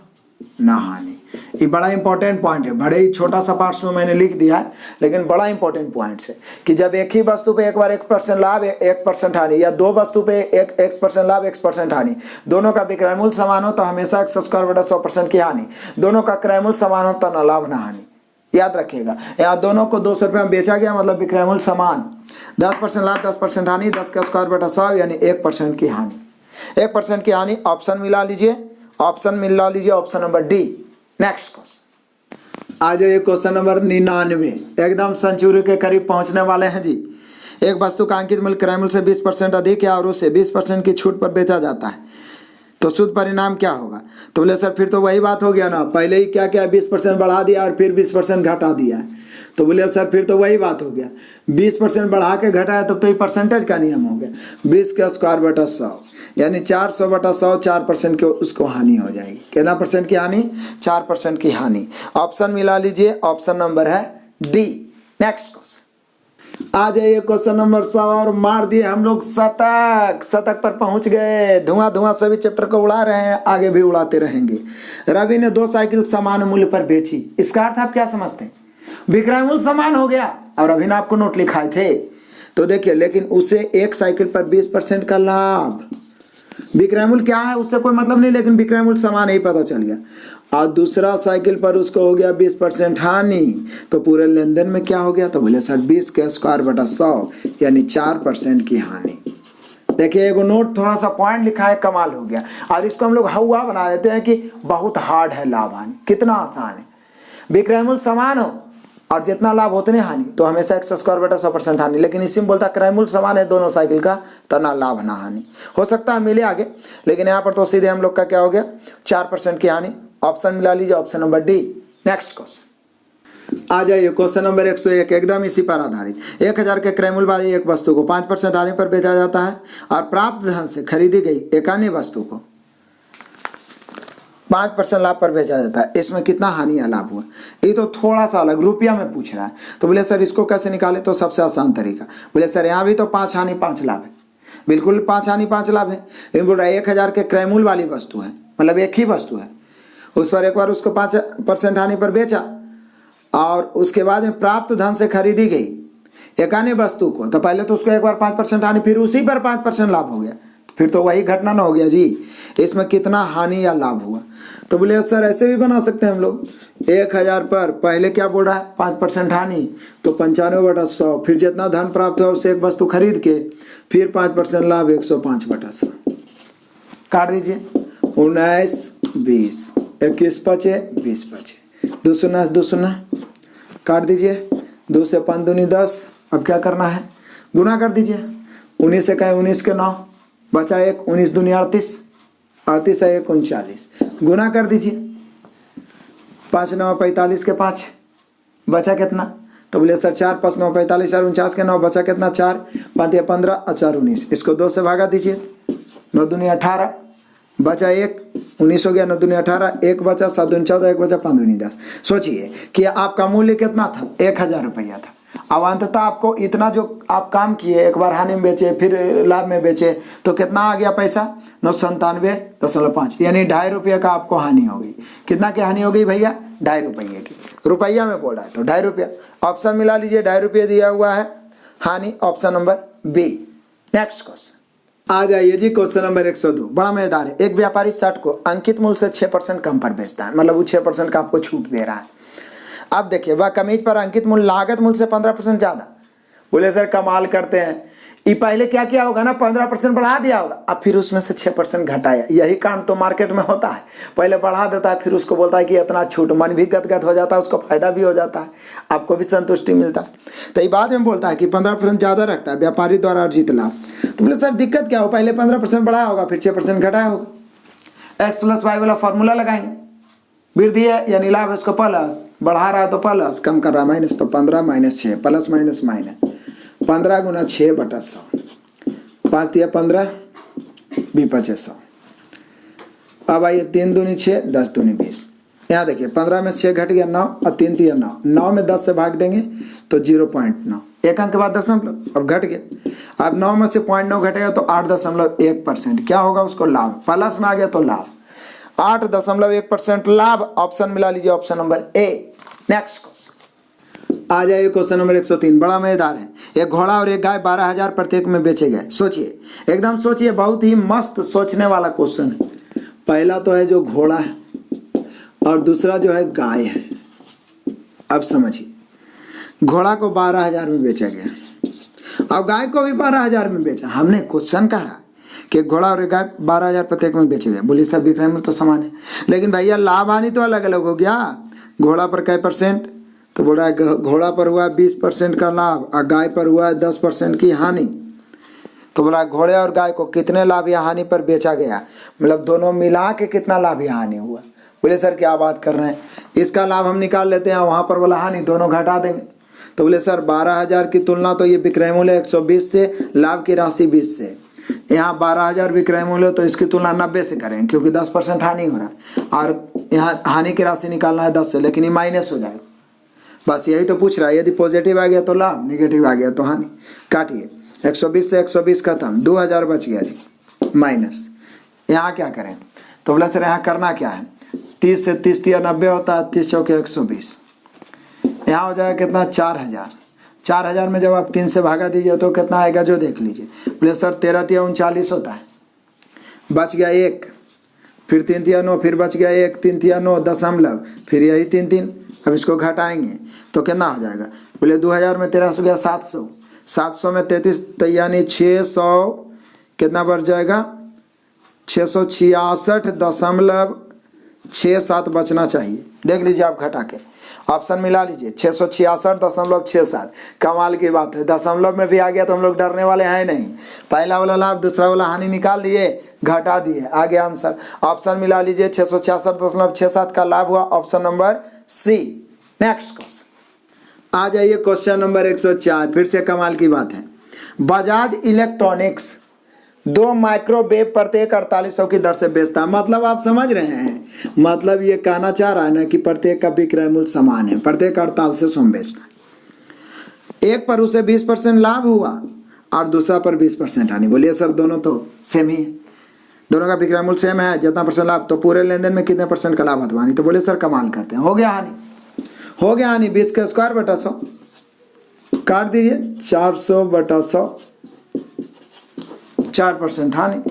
ना हानि। ये बड़ा इंपॉर्टेंट पॉइंट है, बड़े ही छोटा सा पार्ट्स में मैंने लिख दिया है, लेकिन बड़ा इंपॉर्टेंट पॉइंट है कि जब एक ही वस्तु पे एक बार 1% लाभ 1% हानि, या 2 वस्तु पे 1% लाभ 1% हानि, दोनों का विक्रय मूल्य समान हो तो हमेशा x²/100% की हानि, दोनों का क्रय मूल्य समान हो तो ना लाभ ना हानि। याद रखिएगा, यहाँ दोनों को 200 रुपये में बेचा गया मतलब विक्रय मूल्य समान, 10% लाभ 10% हानि, 10²/100 यानी 1% की हानि, 1% की हानि। ऑप्शन मिला लीजिए, option number D. Next question आ जाइए क्वेश्चन नंबर 99, एकदम सेंचुरी के करीब पहुंचने वाले हैं जी। एक वस्तु का अंकित मूल्य क्रय मूल्य से 20% अधिक है और उसे 20% की छूट पर बेचा जाता है, तो शुद्ध परिणाम क्या होगा? तो बोले सर फिर तो वही बात हो गया ना, पहले ही क्या क्या 20% बढ़ा दिया और फिर 20% घटा दिया है। तो बोले सर फिर तो वही बात हो गया, 20% बढ़ा के घटाया तब तो ये परसेंटेज का नियम हो गया। 20 का स्क्वायर बटा 100 यानी 400 बटा 100, 4% की उसको हानि हो जाएगी। कितना परसेंट की हानि? 4% की हानि। ऑप्शन मिला लीजिए, ऑप्शन नंबर है डी। नेक्स्ट क्वेश्चन आ जाइए क्वेश्चन नंबर 100 और मार दिए हम लोग शतक पर पहुंच गए। धुआं सभी चैप्टर को उड़ा रहे हैं, आगे भी उड़ाते रहेंगे। रवि ने 2 साइकिल समान मूल्य पर बेची, इसका अर्थ आप क्या समझते हैं? विक्रय मूल्य समान हो गया और अभी ना आपको नोट लिखाए थे, तो देखिए लेकिन उसे एक साइकिल पर 20% का लाभ। विक्रय मूल्य क्या है उससे कोई मतलब नहीं, लेकिन विक्रय मूल्य समान ही पता चल गया। और दूसरा साइकिल पर उसको हो गया 20% हानि, तो पूरे लेन देन में क्या हो गया? तो बोले सर 20 का स्क्वायर बटा 100 यानी 4% की हानि। देखिए एगो नोट थोड़ा सा पॉइंट लिखा है, कमाल हो गया। और इसको हम लोग हवा बना देते हैं कि बहुत हार्ड है लाभ हानि, कितना आसान है। विक्रय मूल्य समान हो और जितना लाभ उतने हानि, तो हमेशा x स्क्वायर बटा 100% हानि। लेकिन इसी में बोलता क्रय मूल्य समान है दोनों साइकिल का, तो ना लाभ ना हानि। हो सकता है मिले आगे, लेकिन यहाँ पर तो सीधे हम लोग का क्या हो गया? 4% की हानि। ऑप्शन मिला लीजिए, option number D. Next question आ जाइए क्वेश्चन नंबर 101, एकदम इसी पर आधारित। 1000 के क्रय मूल्य वाली एक वस्तु को 5% हानि पर बेचा जाता है और प्राप्त धन से खरीदी गई एक अन्य वस्तु को 5% लाभ पर बेचा जाता है। इसमें कितना हानि या लाभ हुआ? ये तो थोड़ा सा अलग रुपया में पूछ रहा है। तो बोले सर इसको कैसे निकाले? तो सबसे आसान तरीका, बोले सर यहाँ भी तो 5 हानि 5 लाभ है, बिल्कुल 5 हानि 5 लाभ है। लेकिन बोल रहा है 1000 के क्रय मूल्य वाली वस्तु है, मतलब एक ही वस्तु है, उस पर एक बार उसको 5% हानि पर बेचा और उसके बाद में प्राप्त धन से खरीदी गई एक अन्य वस्तु को, तो पहले तो उसको एक बार 5% हानि, फिर उसी पर 5% लाभ हो गया, फिर तो वही घटना ना हो गया जी। इसमें कितना हानि या लाभ हुआ? तो बोले सर ऐसे भी बना सकते हैं हम लोग। 1000 पर पहले क्या बोल रहा है? 5% हानि, तो 95 बटा 100, फिर जितना धन प्राप्त हुआ उससे एक वस्तु खरीद के फिर 5% लाभ 105 बटा 100। काट दीजिए, 19 20 21 बचे 20 बचे, 2 शून्य 2 शून्य काट दीजिए, 2 से 5 दूनी 10। अब क्या करना है? गुना कर दीजिए। 19 से कहें 19 के 9 बचा 1, 19 दूनी 38, 38 है 1 39, गुना कर दीजिए। 5 9 45 के 5 बचा कितना? तो बोले सर 4 5 9 45 और 49 के 9 बचा कितना? 4 5 या 15 और 4 19, इसको 2 से भागा दीजिए। 9 दूनी 18 बचा 1, 19 हो गया। 9 दूनी 18, 1 बचा, 7 दूनी 14, 1 बचा, 5 दूनी 10। सोचिए कि आपका मूल्य कितना था? 1000 रुपया था। अब अंततः आपको इतना जो आप काम किए, एक बार हानि में बेचे फिर लाभ में बेचे, तो कितना आ गया पैसा? 997.5, यानी 2.5 रुपये का आपको हानि हो गई। कितना की हानि हो गई भैया? 2.5 रुपये की। रुपया में बोल रहा है तो 2.5 रुपया। ऑप्शन मिला लीजिए, 2.5 रुपये दिया हुआ है हानि, option number B. Next question आ जाइए जी, क्वेश्चन नंबर 102, बड़ा मजेदार है। एक व्यापारी शर्ट को अंकित मूल्य से 6% कम पर बेचता है, मतलब वो 6% का आपको छूट दे रहा है। अब देखिए वह कमीज पर अंकित मूल्य लागत मूल्य से 15% ज्यादा। बोले सर कमाल करते हैं, ये पहले क्या किया होगा ना, 15% बढ़ा दिया होगा, अब फिर उसमें से 6% घटाया। यही काम तो मार्केट में होता है, पहले बढ़ा देता है फिर उसको बोलता है कि इतना छूट, मन भी गदगद हो जाता है, उसको फायदा भी हो जाता है, आपको भी संतुष्टि मिलता है। तो ये बाद में बोलता है कि 15% ज़्यादा रखता है व्यापारी द्वारा अर्जित लाभ। तो बोले सर दिक्कत क्या हो, पहले 15% बढ़ाया होगा फिर 6% घटाया होगा। x + y वाला फॉर्मूला लगाएंगे, वृद्धि है यानी लाभ है उसको प्लस, बढ़ा रहा है तो प्लस, कम कर रहा है माइनस, तो 15 - 6 प्लस माइनस माइनस 15 × 6 बटा 100, 5 दिया 15 भी 2500। अब आइए 3 दूनी 6 10 दूनी 20। यहाँ देखिए 15 में 6 घट गया 9 और 3 दिया 9, 9 में 10 से भाग देंगे तो 0.9, एक अंक के बाद दशमलव, अब घट गया। अब 9 में से 0.9 घटेगा तो 8.1%, क्या होगा उसको लाभ, प्लस में आ गया तो लाभ, 8.1% लाभ। ऑप्शन मिला लीजिए, option number A. Next question आ जाइए, क्वेश्चन नंबर 103, बड़ा मजेदार है। एक घोड़ा और एक गाय 12,000 प्रत्येक में बेचे गए। सोचिए, एकदम सोचिए, बहुत ही मस्त सोचने वाला क्वेश्चन है। पहला तो है जो घोड़ा है और दूसरा जो है गाय है। अब समझिए, घोड़ा को 12,000 में बेचा गया और गाय को भी 12,000 में बेचा। हमने क्वेश्चन कहा कि घोड़ा और गाय 12,000 प्रत्येक में बेचे गए। बोली सर विक्रय मूल्य तो समान है, लेकिन भैया लाभ हानि तो अलग अलग हो गया। घोड़ा पर कै परसेंट, तो बोल रहा है घोड़ा पर हुआ 20% का लाभ और गाय पर हुआ है 10% की हानि। तो बोला घोड़े और गाय को कितने लाभ या हानि पर बेचा गया, मतलब दोनों मिला के कितना लाभ या हानि हुआ। बोले सर क्या बात कर रहे हैं, इसका लाभ हम निकाल लेते हैं, वहाँ पर बोला हानि, दोनों घटा देंगे। तो बोले सर 12,000 की तुलना तो ये विक्रय मूल्य 120 से, लाभ की राशि 20 से, यहाँ 12,000 विक्रय मूल्य तो इसकी तुलना 90 से करें क्योंकि 10% हानि हो रहा है, और यहाँ हानि की राशि निकालना है 10 से, लेकिन ये माइनस हो जाएगा। बस यही तो पूछ रहा है, यदि पॉजिटिव आ गया तो लाभ, निगेटिव आ गया तो हानि। काटिए, 120 से 120 खत्म, 2,000 बच गया जी, माइनस। यहाँ क्या करें, तो बोला सर यहाँ करना क्या है, 30 से 30 या 90 होता है, 30 चौके 120, यहाँ हो जाएगा कितना 4,000। 4,000 में जब आप 3 से भागा दीजिए तो कितना आएगा जो देख लीजिए। बोले सर 13 तिया 39 होता है, बच गया 1, फिर 3 तिया 9, फिर बच गया 1, 3 तिया 9 दशमलव, फिर यही 3 3, अब इसको घटाएंगे तो कितना हो जाएगा। बोले 2,000 में 13 हो गया 700, 700 में 33 तो यानी 600 कितना बढ़ जाएगा, 666.67 बचना चाहिए। देख लीजिए आप घटा के, ऑप्शन मिला लीजिए, 666.67। कमाल की बात है, दशमलव में भी आ गया तो हम लोग डरने वाले हैं नहीं। पहला वाला लाभ दूसरा वाला हानि निकाल दिए, घटा दिए, आ गया आंसर। ऑप्शन मिला लीजिए, 666.67 का लाभ हुआ, option number C. Next question आ जाइए, क्वेश्चन नंबर 104, फिर से कमाल की बात है। बजाज इलेक्ट्रॉनिक्स 2 माइक्रोवेव प्रत्येक 4800 की दर से बेचता है। मतलब आप समझ रहे हैं, मतलब ये कहना चाह रहा है ना कि प्रत्येक का विक्रय मूल्य समान है, प्रत्येक 4800 में बेचता है। एक पर उसे 20% लाभ हुआ और दूसरा पर 20% हानि। बोलिए सर दोनों तो सेम ही है, दोनों का विक्रय मूल्य सेम है, जितना परसेंट लाभ, तो पूरे लेन देन में कितने परसेंट का लाभ अथवा हानि। तो बोले सर कमाल करते हैं, हो गया हानि, हो गया हानि 20 का स्क्वायर बटा 100, काट दीजिए 400/100, 4% हानि।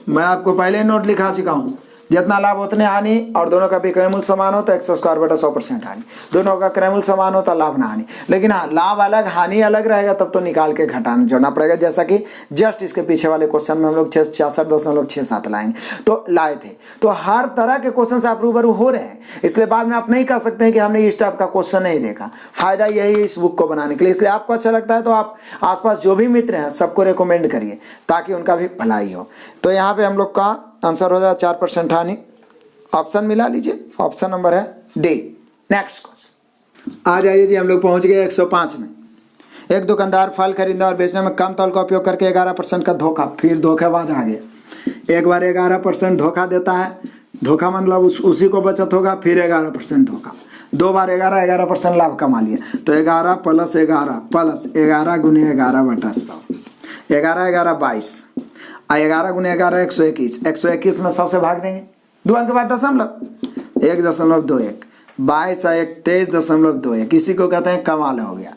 मैं आपको पहले नोट लिखा चुका हूँ, जितना लाभ उतने हानि, और दोनों का विक्रय मूल्य समान हो तो 100 स्क्वायर बटा 100% हानि, दोनों का क्रय मूल्य समान हो तो लाभ ना हानि। लेकिन हाँ, लाभ अलग हानि अलग रहेगा तब तो निकाल के घटाना जोड़ना पड़ेगा, जैसा कि जस्ट इसके पीछे वाले क्वेश्चन में हम लोग 66.67 लाएंगे तो लाए थे। तो हर तरह के क्वेश्चन से आप रूबरू हो रहे हैं, इसलिए बाद में आप नहीं कह सकते हैं कि हमने इस टाइप का क्वेश्चन नहीं देखा। फायदा यही है इस बुक को बनाने के लिए, इसलिए आपको अच्छा लगता है तो आप आसपास जो भी मित्र हैं सबको रिकमेंड करिए ताकि उनका भी भलाई हो। तो यहाँ पे हम लोग का आंसर हो जाए 4% हानि। ऑप्शन मिला लीजिए, ऑप्शन नंबर है डी। नेक्स्ट क्वेश्चन आ जाइए जी, हम लोग पहुंच गए 105 में। एक दुकानदार फल खरीदने और बेचने में कम तौल का उपयोग करके 11% का धोखा, फिर धोखेबाज आ गया। एक बार 11% धोखा देता है, धोखा मतलब उसी को बचत होगा, फिर 11% धोखा, 2 बार 11% लाभ कमा लिया। तो 11 + 11 गुने 11/100, 11 11 22, 11 गुने 11 121, 121 में 100 से भाग देंगे, 2 अंक के बाद दशमलव, 1.21, 22 और 1 23.21, इसी को कहते हैं कमाल हो गया।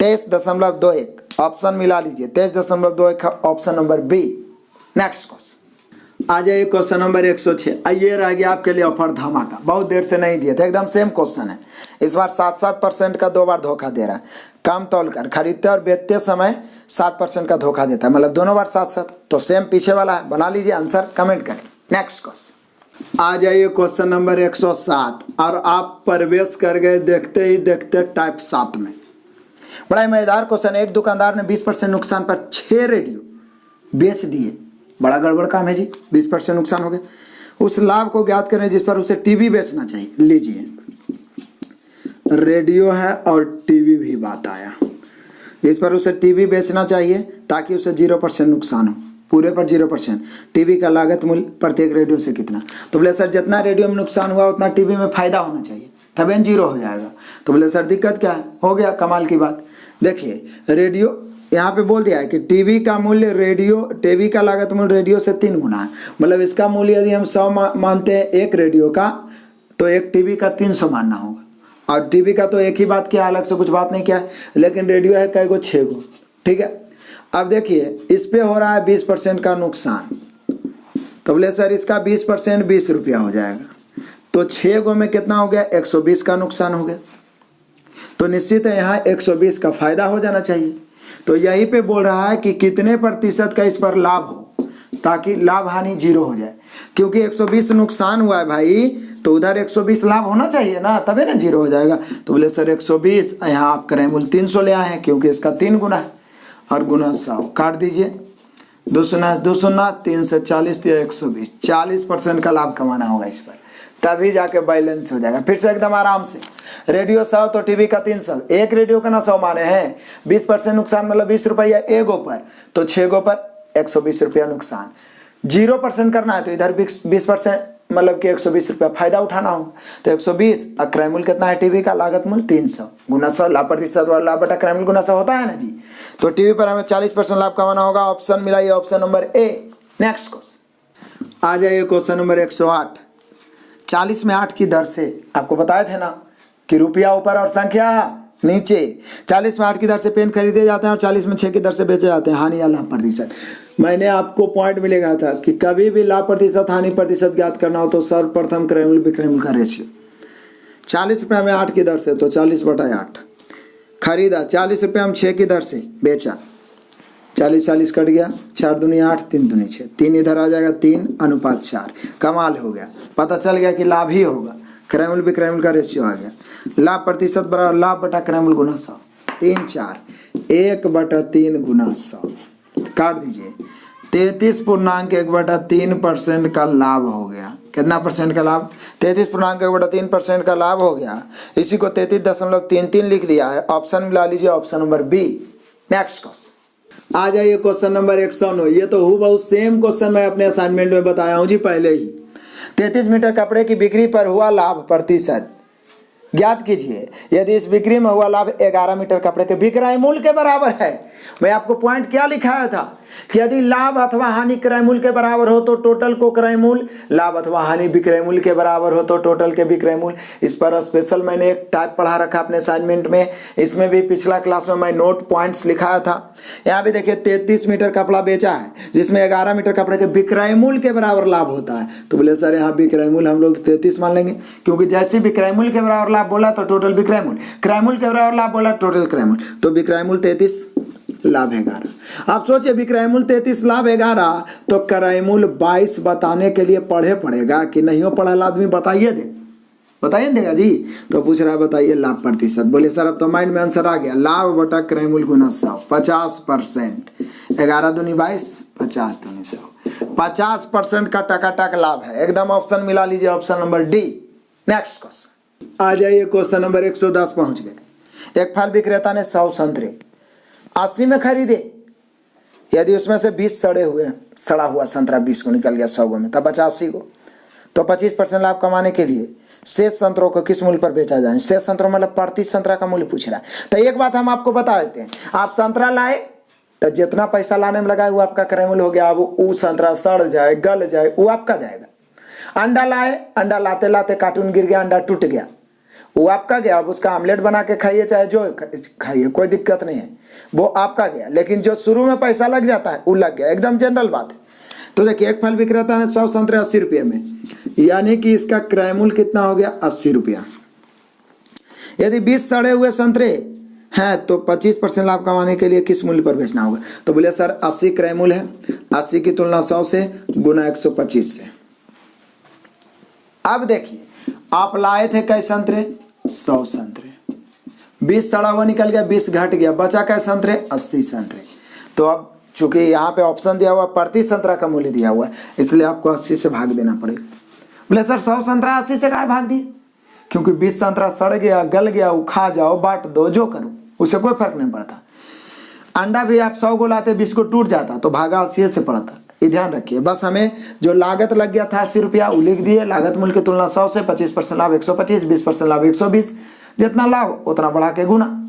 23.21 ऑप्शन मिला लीजिए, 23.21 option number B. Next question आ जाइए, क्वेश्चन नंबर 106। आइए रह गया आपके लिए ऑफर धमाका, बहुत देर से नहीं दिए थे, एकदम सेम क्वेश्चन है। इस बार 7% का 2 बार धोखा दे रहा है, कम तौल कर खरीदते और बेचते समय 7% का धोखा देता है, मतलब दोनों बार 7-7, तो सेम पीछे वाला है। बना लीजिए आंसर, कमेंट करें। नेक्स्ट क्वेश्चन आ जाइए, क्वेश्चन नंबर 107, और आप प्रवेश कर गए देखते ही देखते टाइप 7 में। बड़ा ही मजेदार क्वेश्चन। एक दुकानदार ने 20% नुकसान पर 6 रेडियो बेच दिए। बड़ा गड़बड़ काम है जी, 20% नुकसान हो गया। उस लाभ को ज्ञात करें जिस पर उसे टीवी बेचना चाहिए। लीजिए, रेडियो है और टीवी भी बात आया, इस पर उसे टीवी बेचना चाहिए ताकि उसे 0% नुकसान हो, पूरे पर 0%। टीवी का लागत मूल्य प्रत्येक रेडियो से कितना। तो बोले सर जितना रेडियो में नुकसान हुआ उतना टीवी में फायदा होना चाहिए, तभी 0 हो जाएगा। तो बोले सर दिक्कत क्या है, हो गया कमाल की बात। देखिए, रेडियो यहाँ पे बोल दिया है कि टीवी का मूल्य टीवी का लागत मूल्य रेडियो से 3 गुना है। मतलब इसका मूल्य यदि हम 100 मानते हैं एक रेडियो का, तो एक टीवी का 300 मानना होगा। और टीवी का तो एक ही बात किया, अलग से कुछ बात नहीं किया, लेकिन रेडियो है कई गो, 6 गो, ठीक है। अब देखिए, इस पे हो रहा है 20% का नुकसान, तो बोले सर इसका 20% 20 रुपया हो जाएगा, तो 6 गो में कितना हो गया, 120 का नुकसान हो गया। तो निश्चित है यहाँ 120 का फायदा हो जाना चाहिए। तो यहीं पे बोल रहा है कि कितने प्रतिशत का इस पर लाभ हो ताकि लाभ हानि 0 हो जाए, क्योंकि 120 नुकसान हुआ है भाई, तो उधर 120 लाभ होना चाहिए ना, तभी ना जीरो हो जाएगा। तो बोले सर 120, यहाँ आप क्रय मूल्य 300 ले आए हैं क्योंकि इसका 3 गुना है, और गुना 100 काट दीजिए, 2 शून्य 2 शून्य, 3 से 40 दिया 120, 40% का लाभ कमाना होगा इस पर, तभी जाके बैलेंस हो जाएगा। फिर से एकदम आराम से, रेडियो 100 तो टीवी का 300, एक रेडियो का ना 100 माने हैं, 20% नुकसान मतलब 20 रुपया एक गो पर, तो 6 गो पर 120 रुपया नुकसान। 0% करना है तो इधर 20% मतलब कि 120 रुपया फायदा उठाना होगा। तो 120 क्रय मूल्य कितना है टीवी का, लागत मूल्य 300 गुना 100, लाभ प्रतिशत लाभ बटा क्रय मूल्य गुना 100 होता है ना जी। तो टीवी पर हमें 40% लाभ कमाना होगा। ऑप्शन मिलाइए, option number A. Next question आ जाइए, क्वेश्चन नंबर 108। 40 में 8 की दर से, आपको बताए थे ना कि रुपया ऊपर और संख्या नीचे। 40 में 8 की दर से पेन खरीदे जाते हैं और 40 में 6 की दर से बेचे जाते हैं। हानि या लाभ प्रतिशत, मैंने आपको पॉइंट मिलेगा था कि कभी भी लाभ प्रतिशत हानि प्रतिशत ज्ञात करना हो तो सर्वप्रथम क्रय मूल्य विक्रय मूल्य का रेशियो। 40 रुपये में 8 की दर से तो 40/8 खरीदा, 40 रुपये में 6 की दर से बेचा, 40 कट गया, 4 दूनी 8, 3 दूनी 6, 3 इधर आ जाएगा, 3:4। कमाल हो गया, पता चल गया कि लाभ ही होगा। क्रय मूल्य विक्रय मूल्य का रेशियो आ गया। लाभ प्रतिशत बराबर लाभ बटा क्रय मूल्य गुना 100, 3 4, 1/3 गुना 100 काट दीजिए, 33.1/3% का लाभ हो गया। कितना परसेंट का लाभ? 33.1/3% का लाभ हो गया। इसी को 33.33 लिख दिया है। ऑप्शन मिला लीजिए, option number B. Next question आ जाइए, क्वेश्चन नंबर 109। ये तो हूबहू सेम क्वेश्चन मैं अपने असाइनमेंट में बताया हूँ जी पहले ही। 33 मीटर कपड़े की बिक्री पर हुआ लाभ प्रतिशत ज्ञात कीजिए यदि इस बिक्री में हुआ लाभ 11 मीटर कपड़े के विक्रय मूल्य के बराबर है। मैं आपको पॉइंट क्या लिखाया था कि यदि लाभ अथवा हानि क्रय मूल्य के बराबर हो तो टोटल को क्रय मूल्य, लाभ अथवा हानि विक्रय मूल्य के बराबर हो तो टोटल के विक्रय मूल्य। इस पर स्पेशल मैंने एक टाइप पढ़ा रखा अपने असाइनमेंट में। इसमें भी पिछला क्लास में मैं नोट पॉइंट्स लिखाया था। यहाँ भी देखिए 33 मीटर कपड़ा बेचा है जिसमें 11 मीटर कपड़े के विक्रय मूल्य के बराबर लाभ होता है। तो बोले सर यहाँ विक्रय मूल्य हम लोग 33 मान लेंगे, क्योंकि जैसे विक्रय मूल्य के बराबर लाभ बोला तो टोटल विक्रय मूल्य, क्रय मूल्य के बराबर लाभ बोला टोटल क्रय मूल्य। तो विक्रय मूल्य 33, लाभ 11। आप सोचिए विक्रय मूल्य 33, लाभ 11, तो क्रय मूल्य 22 बताने के लिए पढ़े पड़ेगा कि नहीं हो पढ़ा आदमी बताइए देगा जी। तो पूछ रहा है बताइए लाभ प्रतिशत। बोले सर अब तो माइंड में आंसर आ गया, लाभ बटा क्रय मूल्य गुना 100, 50%। 11 दूनी 22, 50 दूनी 100, 50% का टकाटक लाभ है। एकदम ऑप्शन मिला लीजिए, option number D. Next question आ जाइए, क्वेश्चन नंबर 110 पहुंच गए। एक फल विक्रेता ने 100 संतरे 80 में खरीदे। यदि उसमें से 20 सड़ा हुआ संतरा 20 को निकल गया 100 में, तब बचा 80 को। तो 25% लाभ कमाने के लिए शेष संतरों को किस मूल्य पर बेचा जाए? शेष संतरों मतलब प्रति संतरा का मूल्य पूछ रहा है। तो एक बात हम आपको बता देते हैं, आप संतरा लाए तो जितना पैसा लाने में लगा वो आपका क्रय मूल्य हो गया। अब वो संतरा सड़ जाए गल जाए वो आपका जाएगा। अंडा लाए, अंडा लाते लाते कार्टून गिर गया, अंडा टूट गया, वो आपका गया। अब उसका आमलेट बना के खाइए चाहे जो खाइए, कोई दिक्कत नहीं है, वो आपका गया। लेकिन जो शुरू में पैसा लग जाता है वो लग गया, एकदम जनरल बात है। तो देखिए एक फल विक्रेता ने 100 संतरे 80 रुपये में, यानी कि इसका क्रय मूल्य कितना हो गया? 80 रुपया। यदि 20 सड़े हुए संतरे हैं तो 25% लाभ कमाने के लिए किस मूल्य पर बेचना होगा? तो बोले सर 80 क्रय मूल्य है, 80 की तुलना 100 से गुना 125 से। अब देखिए आप लाए थे कई संतरे? 100 संतरे, 20 सड़ा हुआ निकल गया, 20 घट गया, बचा कै संतरे? 80 संतरे। तो अब चूंकि यहाँ पे ऑप्शन दिया हुआ प्रति संतरा का मूल्य दिया हुआ है, इसलिए आपको 80 से भाग देना पड़ेगा। बोले सर 100 संतरा 80 से काहे भाग दिए? क्योंकि 20 संतरा सड़ गया गल गया, वो खा जाओ बांट दो जो करो, उससे कोई फर्क नहीं पड़ता। अंडा भी आप 100 को लाते 20 को टूट जाता तो भागा 80 से पड़ता। ये ध्यान रखिए। बस हमें जो लागत लग गया था 80 रुपया वो लिख दिए, लागत मूल्य की तुलना 100 से, 25% लाभ 125, 20% लाभ 120, जितना लाभ उतना बढ़ा के गुना।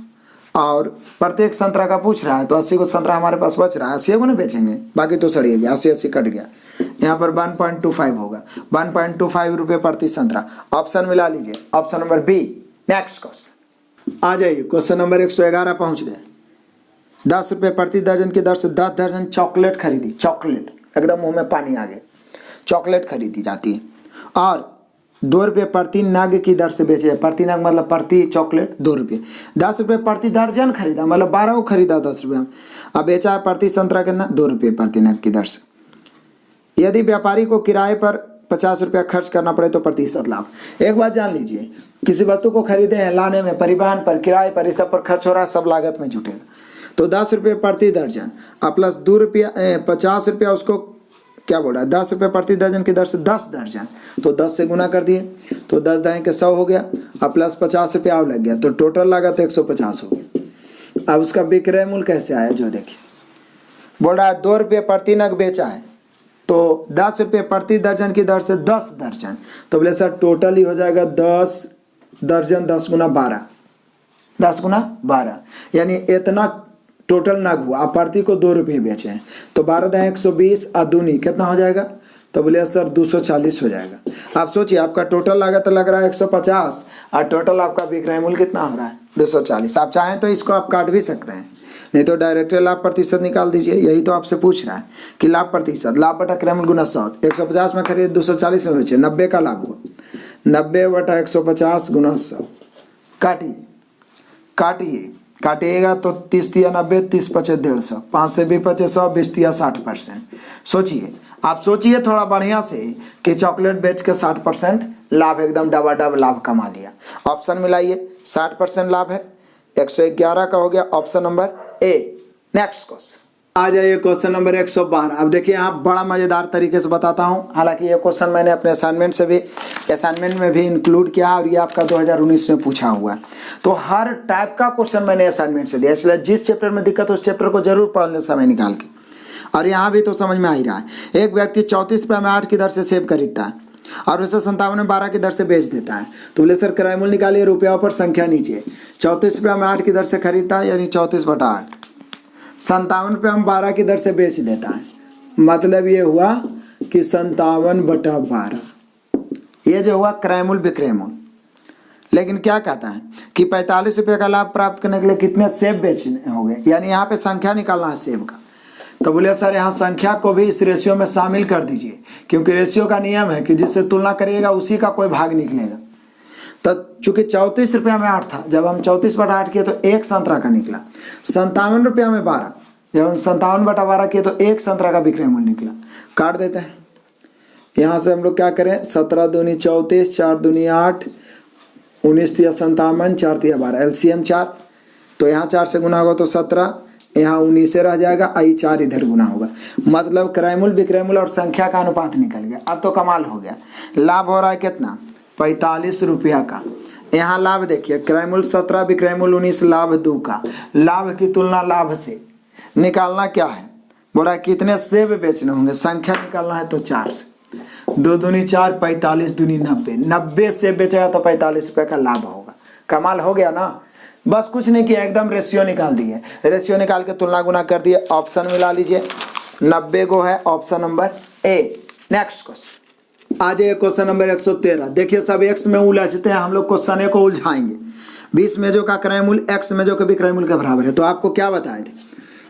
और प्रत्येक संतरा का पूछ रहा है तो 80 को संतरा हमारे पास बच रहा है, 80 को नहीं बेचेंगे, बाकी तो सड़िए गया, 80 कट गया। यहाँ पर 1.25 होगा, 1.25 रुपये प्रति संतरा। ऑप्शन मिला लीजिए, option number B. Next question आ जाइए, क्वेश्चन नंबर 111 पहुंच गए। 10 रुपये प्रति दर्जन की दर से 10 दर्जन चॉकलेट खरीदी। चॉकलेट एकदम मुंह में पानी आ गया। चॉकलेट खरीदी जाती है और 2 रुपये प्रति नग की दर से बेचे जाए। प्रति नग मतलब प्रति चॉकलेट 2 रुपये। 10 रुपये प्रति दर्जन खरीदा मतलब 12 को खरीदा 10 रुपये में। अब बेचा है प्रति संतरा कितना? 2 रुपये प्रति नग की दर से। यदि व्यापारी को किराए पर 50 रुपया खर्च करना पड़े तो प्रतिशत लाभ। एक बात जान लीजिए, किसी वस्तु को खरीदे हैं, लाने में, परिवहन पर, किराए पर, इस सब पर खर्च हो रहा है, सब लागत में जुटेगा। तो 10 रुपये प्रति दर्जन और प्लस 2 रुपया 50 रुपया उसको क्या बोल रहा है, 10 रुपये प्रति दर्जन की दर से 10 दर्जन, तो 10 से गुना कर दिए तो 10 दाएँ के 100 हो गया और प्लस 50 रुपया और लग गया, तो टोटल लागत 150 हो गया। अब उसका विक्रय मूल्य कैसे आया, जो देखिए बोल रहा है 2 रुपये प्रति नग बेचा है, तो 10 रुपये प्रति दर्जन की दर से 10 दर्जन, तो बोले सर टोटल ही हो जाएगा 10 दर्जन 10 गुना 12, 10 गुना 12, यानी इतना टोटल नग हुआ। आप प्रति को 2 रुपये बेचे हैं, तो 12 दाएँ 120 और दूनी कितना हो जाएगा, तो बोले सर 240 हो जाएगा। आप सोचिए आपका टोटल लागत लग रहा है 150 और टोटल आपका विक्रय मूल्य कितना हो रहा है 240। आप चाहें तो इसको आप काट भी सकते हैं, नहीं तो डायरेक्ट लाभ प्रतिशत निकाल दीजिए। यही तो आपसे पूछ रहा है कि लाभ प्रतिशत, लाभ बटा क्रय मूल्य गुना 100, 150 में खरीदे 240 में बेचे, 90 का लाभ हुआ, 90 बटा 150 गुना 100। काटिएगा तो 30 तिया 90, 30 पचे 150, 5 से भी पचे 100, 20 तिया 60%। सोचिए, आप सोचिए थोड़ा बढ़िया से कि चॉकलेट बेच के 60% लाभ, एकदम डबाडब लाभ कमा लिया। ऑप्शन मिलाइए, 60% लाभ है, 111 का हो गया option number A. Next question आ जाइए, क्वेश्चन नंबर 112। अब देखिए यहाँ बड़ा मज़ेदार तरीके से बताता हूँ, हालांकि ये क्वेश्चन मैंने अपने असाइनमेंट में भी इंक्लूड किया और ये आपका 2019 में पूछा हुआ है। तो हर टाइप का क्वेश्चन मैंने असाइनमेंट से दिया, इसलिए जिस चैप्टर में दिक्कत उस चैप्टर को जरूर पढ़ लें समय निकाल के। और यहाँ भी तो समझ में आ ही रहा है, एक व्यक्ति 34 रुपये में 8 की दर से सेब खरीदता है और उसे 57 में 12 की दर से बेच देता है। तो बोले सर क्रय मूल्य निकालिए, रुपया पर संख्या नीचे। 34 रुपये में 8 की दर से खरीदता है, यानी 34 बटा 8, 57 रुपये हम 12 की दर से बेच देता है, मतलब ये हुआ कि 57 बटा 12, ये जो हुआ क्रय मूल्य विक्रय मूल्य। लेकिन क्या कहता है कि 45 रुपये का लाभ प्राप्त करने के लिए कितने सेब बेचने होंगे, यानी यहाँ पे संख्या निकालना है सेब का। तो बोले सर यहाँ संख्या को भी इस रेशियो में शामिल कर दीजिए, क्योंकि रेशियो का नियम है कि जिससे तुलना करिएगा उसी का कोई भाग निकलेगा। तो चूंकि 34 रुपया में 8 था, जब हम 34 बटा 8 किए तो एक संतरा का निकला। 57 रुपया में 12, जब हम 57 बटा 12 किए तो एक संतरा का विक्रय मूल्य निकला। काट देते हैं, यहाँ से हम लोग क्या करें, 17 दूनी 34, 4 दूनी 8, 19 तिया 57, 4 तिया 12, LCM 4, तो यहाँ 4 से गुना होगा तो 17, यहाँ 19 से रह जाएगा, आई 4 इधर गुना होगा, मतलब क्रय मूल्य विक्रय मूल्य और संख्या का अनुपात निकल गया। अब तो कमाल हो गया, लाभ हो रहा है कितना, 45 रुपया का। यहाँ लाभ देखिए, क्रय मूल्य 17, विक्रय मूल्य 19, लाभ 2 का। लाभ की तुलना लाभ से निकालना क्या है, बोला कितने सेब बेचने होंगे, संख्या निकालना है तो 4 से, 2 दूनी 4, 45 दूनी 90, 90 सेब बेचेगा तो 45 रुपये का लाभ होगा। कमाल हो गया ना, बस कुछ नहीं किया, एकदम रेशियो निकाल दिए, रेशियो निकाल के तुलना गुना कर दिए। ऑप्शन मिला लीजिए, 90 को है option number A. Next question आ जाइए, क्वेश्चन नंबर 113। देखिए सब एक्स में उलझते हैं हम लोग, क्वेश्चन ए को उलझाएंगे। 20 मेजों का क्रय मूल्य एक्स मेजों के विक्रय मूल्य के बराबर है। तो आपको क्या बताए थे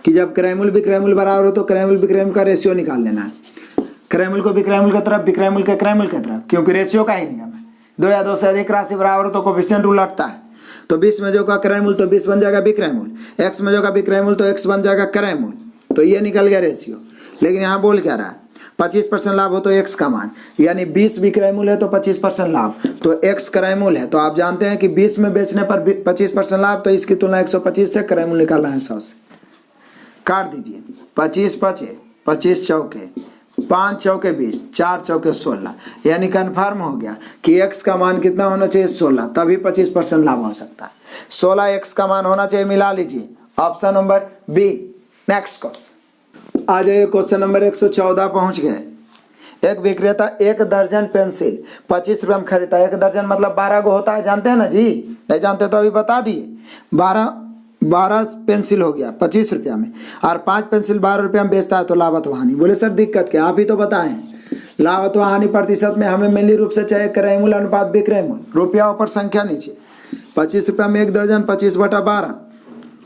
कि जब क्रय मूल्य विक्रय मूल्य बराबर हो तो क्रय मूल्य विक्रय मूल्य का रेशियो निकाल लेना है। क्रय मूल्य को विक्रय मूल्य की तरफ, विक्रय मूल्य के क्रय मूल्य की तरफ, क्योंकि रेशियो का ही नियम है, 2 या 2 से अधिक राशि बराबर हो तो कोफिशिएंट उलटता है। तो 20 मेजों का क्रय मूल्य तो 20 बन जाएगा विक्रय मूल्य, एक्स मेजों का विक्रय मूल्य तो एक्स बन जाएगा क्रय मूल्य, तो ये निकल गया रेशियो। लेकिन यहाँ बोल क्या रहा है, 25% लाभ हो तो एक्स का मान, यानी 20 विक्रय मूल्य है तो 25% लाभ, तो एक्स क्रय मूल्य है। तो आप जानते हैं कि 20 में बेचने पर 25% लाभ, तो इसकी तुलना 125 से क्रय मूल्य निकालना है 100 से। काट दीजिए, 25 पचे 25 चौके 5 चौके 20, 4 चौके 16, यानी कन्फर्म हो गया कि x का मान कितना होना चाहिए 16, तभी 25% लाभ हो सकता है। 16 x का मान होना चाहिए, मिला लीजिए, option number B. Next question आ जाइए, क्वेश्चन नंबर 114 पहुंच गए। एक विक्रेता 1 दर्जन पेंसिल 25 रुपये में खरीदता है। 1 दर्जन मतलब 12 गो होता है, जानते हैं ना जी, नहीं जानते तो अभी बता दिए। 12 पेंसिल हो गया 25 रुपया में, और 5 पेंसिल 12 रुपया में बेचता है, तो लाभ अथवा हानि। बोले सर दिक्कत क्या, आप ही तो बताएं। लाभ अथवा हानि प्रतिशत में हमें मेनली रूप से चाहिए क्रय मूल्य अनुपात विक्रय मूल्य, रुपया ऊपर संख्या नीचे। 25 रुपया में 1 दर्जन 25 बटा 12,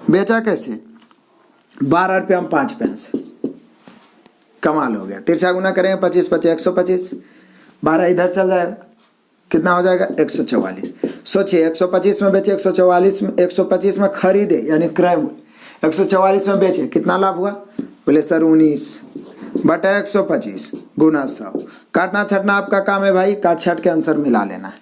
बेचा कैसे, 12 रुपया में 5 पेंसिल, कमाल हो गया। तिरछा गुना करेंगे, 25 पचे 125, 12 इधर चल जाएगा, कितना हो जाएगा 144। सोचिए 125 में बेचे, 125 में खरीदे यानी क्रय मूल्य, 144 में बेचे, कितना लाभ हुआ, बोले सर 19 बटा 125 गुना 100, काटना छटना आपका काम है भाई, काट छाट के आंसर मिला लेना है।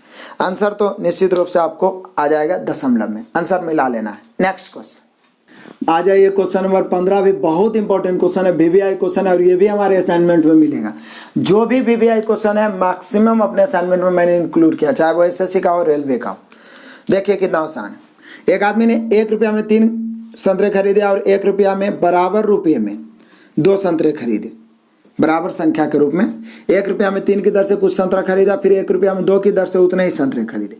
आंसर तो निश्चित रूप से आपको आ जाएगा दशमलव में, आंसर मिला लेना है। नेक्स्ट क्वेश्चन आ जाइए, क्वेश्चन नंबर 15 भी बहुत इंपॉर्टेंट क्वेश्चन है, वीवीआई क्वेश्चन है और ये भी हमारे असाइनमेंट में मिलेगा। जो भी वीवीआई क्वेश्चन है मैक्सिमम अपने असाइनमेंट में मैंने इंक्लूड किया, चाहे वो एसएससी का हो रेलवे का हो। देखिए कितना आसान है। एक आदमी ने 1 रुपया में 3 संतरे खरीदे और 1 रुपया में बराबर रुपये में 2 संतरे खरीदे, बराबर संख्या के रूप में। 1 रुपया में 3 की दर से कुछ संतरा खरीदा, फिर 1 रुपया में 2 की दर से उतने ही संतरे खरीदे।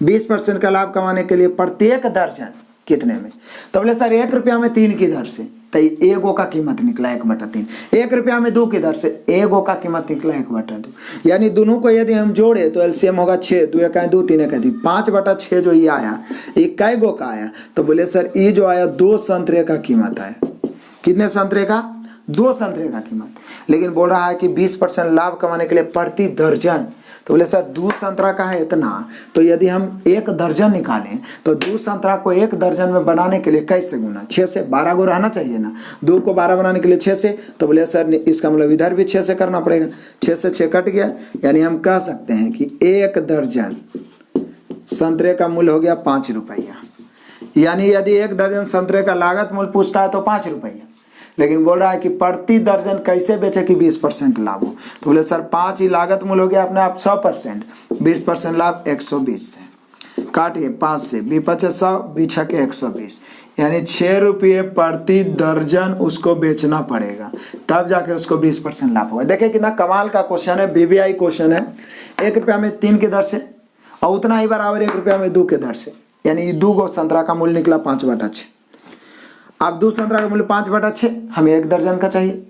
20% का लाभ कमाने के लिए प्रत्येक दर्जन कितने में? तो बोले सर 1 रुपया में 3 की दर से, तो 1 का कीमत निकला 1/3। 1 रुपया में 2 की दर से 1 का कीमत निकला 1/2। यानी दोनों को यदि हम जोड़े तो एलसीएम होगा 6, 2 1 2 3 1 3, 5/6 जो ये आया, ये कै गो का आया? तो बोले सर ये जो आया 2 संतरे का कीमत आया। कितने संतरे का? 2 संतरे का कीमत। लेकिन बोल रहा है कि 20% लाभ कमाने के लिए प्रति दर्जन, तो बोले सर 2 संतरा का है इतना, तो यदि हम 1 दर्जन निकालें तो 2 संतरा को 1 दर्जन में बनाने के लिए कैसे गुना? 6 से 12 गो रहना चाहिए ना। 2 को 12 बनाने के लिए 6 से, तो बोले सर इसका मतलब इधर भी 6 से करना पड़ेगा। 6 से 6 कट गया, यानी हम कह सकते हैं कि 1 दर्जन संतरे का मूल्य हो गया 5 रुपया। यानी यदि 1 दर्जन संतरे का लागत मूल्य पूछता है तो 5 रुपया, लेकिन बोल रहा है कि प्रति दर्जन कैसे बेचे कि 20% लाभ हो। तो बोले सर 5 ही लागत मूल्य हो गया अपने आप 100%, 20% लाभ 120 से काटिए 5 से, 25 100, 20 के 120, यानी 6 रुपये प्रति दर्जन उसको बेचना पड़ेगा, तब जाके उसको 20% लाभ होगा। देखिए कितना कमाल का क्वेश्चन है, वीवीआई क्वेश्चन है। 1 रुपया में 3 की दर से और उतना ही बराबर 1 रुपया में 2 की दर से, यानी 2 गो संतरा का मूल्य निकला 5/6। अब 2 संतरा का मूल्य 5/6, हमें 1 दर्जन का चाहिए,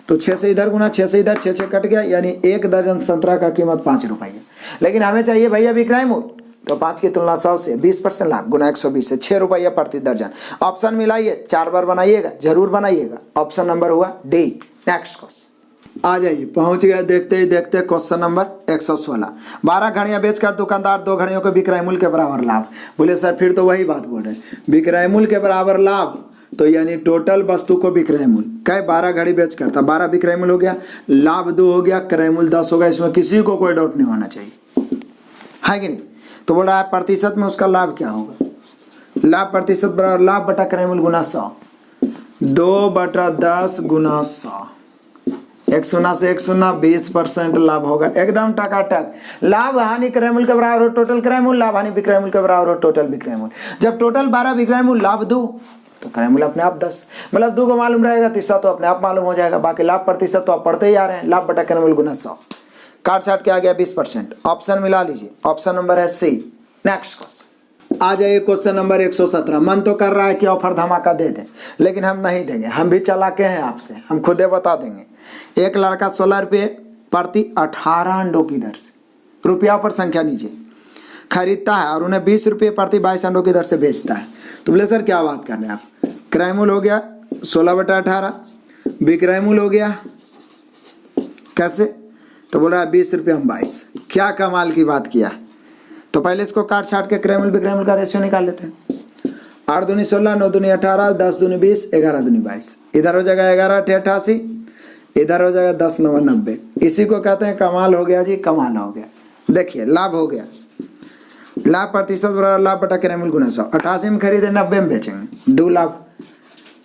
तो 6 से इधर गुना, 6 से इधर, 6 6 कट गया, यानी 1 दर्जन संतरा का कीमत 5 रुपया। लेकिन हमें चाहिए भैया विक्रय मूल्य, तो 5 की तुलना 100 से 20% लाभ गुना 120 से 6 रुपया प्रति दर्जन। ऑप्शन मिलाइए, 4 बार बनाइएगा, जरूर बनाइएगा। ऑप्शन नंबर हुआ डी। नेक्स्ट क्वेश्चन आ जाइए, पहुंच गए देखते ही देखते क्वेश्चन नंबर 116। 12 घड़ियां बेचकर दुकानदार 2 घड़ियों को विक्रय मूल्य के बराबर लाभ। बोले सर फिर तो वही बात बोल रहे हैं, विक्रय मूल्य के बराबर लाभ, तो यानी टोटल वस्तु को विक्रय मूल्य क्या? 12 घड़ी बेच करता, 12 विक्रय मूल्य हो गया, लाभ 2 हो गया, क्रय मूल्य 10 होगा। इसमें किसी को कोई डाउट नहीं होना चाहिए, है कि नहीं? तो बोल रहा है प्रतिशत में उसका लाभ क्या होगा? लाभ प्रतिशत बराबर लाभ बटा क्रय मूल्य गुना 100, 2/10 गुना 100, 1 शून्य से 1 शून्य, 20% लाभ होगा, एकदम टकाटक। लाभ हानि क्रय मूल्य के बराबर हो टोटल क्रय मूल्य, लाभ हानि विक्रय मूल्य के बराबर हो टोटल विक्रय मूल्य। जब टोटल 12 विक्रय मूल्य, लाभ 2, तो क्रय मूल्य अपने आप 10, मतलब 2 को मालूम रहेगा, तीसरा तो अपने आप मालूम हो जाएगा। बाकी लाभ प्रतिशत तो आप पढ़ते ही आ रहे हैं, लाभ बटा क्रय मूल्य गुना 100, काट छाट के आ गया 20%। ऑप्शन मिला लीजिए, ऑप्शन नंबर है सी। नेक्स्ट क्वेश्चन आ जाइए, क्वेश्चन नंबर 117। मन तो कर रहा है कि ऑफर धमाका दे दें, लेकिन हम नहीं देंगे, हम भी चालाके हैं आपसे, हम खुदे बता देंगे। एक लड़का 16 रुपये प्रति 18 अंडों की दर से, रुपया पर संख्या नीचे, खरीदता है और उन्हें 20 रुपये प्रति 22 अंडों की दर से बेचता है। तो बोले सर क्या बात कर रहे हैं आप? क्रय मूल्य हो गया 16/18, विक्रय मूल्य हो गया कैसे? तो बोल रहा है 20 रुपये हम 22। क्या कमाल की बात किया। तो पहले इसको काट छाट के क्रय मूल्य विक्रय मूल्य का रेशियो निकाल लेते हैं। 8 दूनी 16, 9 दूनी 18, 10 दूनी 20, 11 दूनी 22। इधर हो जाएगा 11 8 88, इधर हो जाएगा 10 9 90। इसी को कहते हैं कमाल हो गया जी, कमाल हो गया। देखिए लाभ हो गया, लाभ प्रतिशत बराबर लाभ बटा क्रय मूल्य गुना 100। 88 में खरीदे, 90 में बेचेंगे, 2 लाभ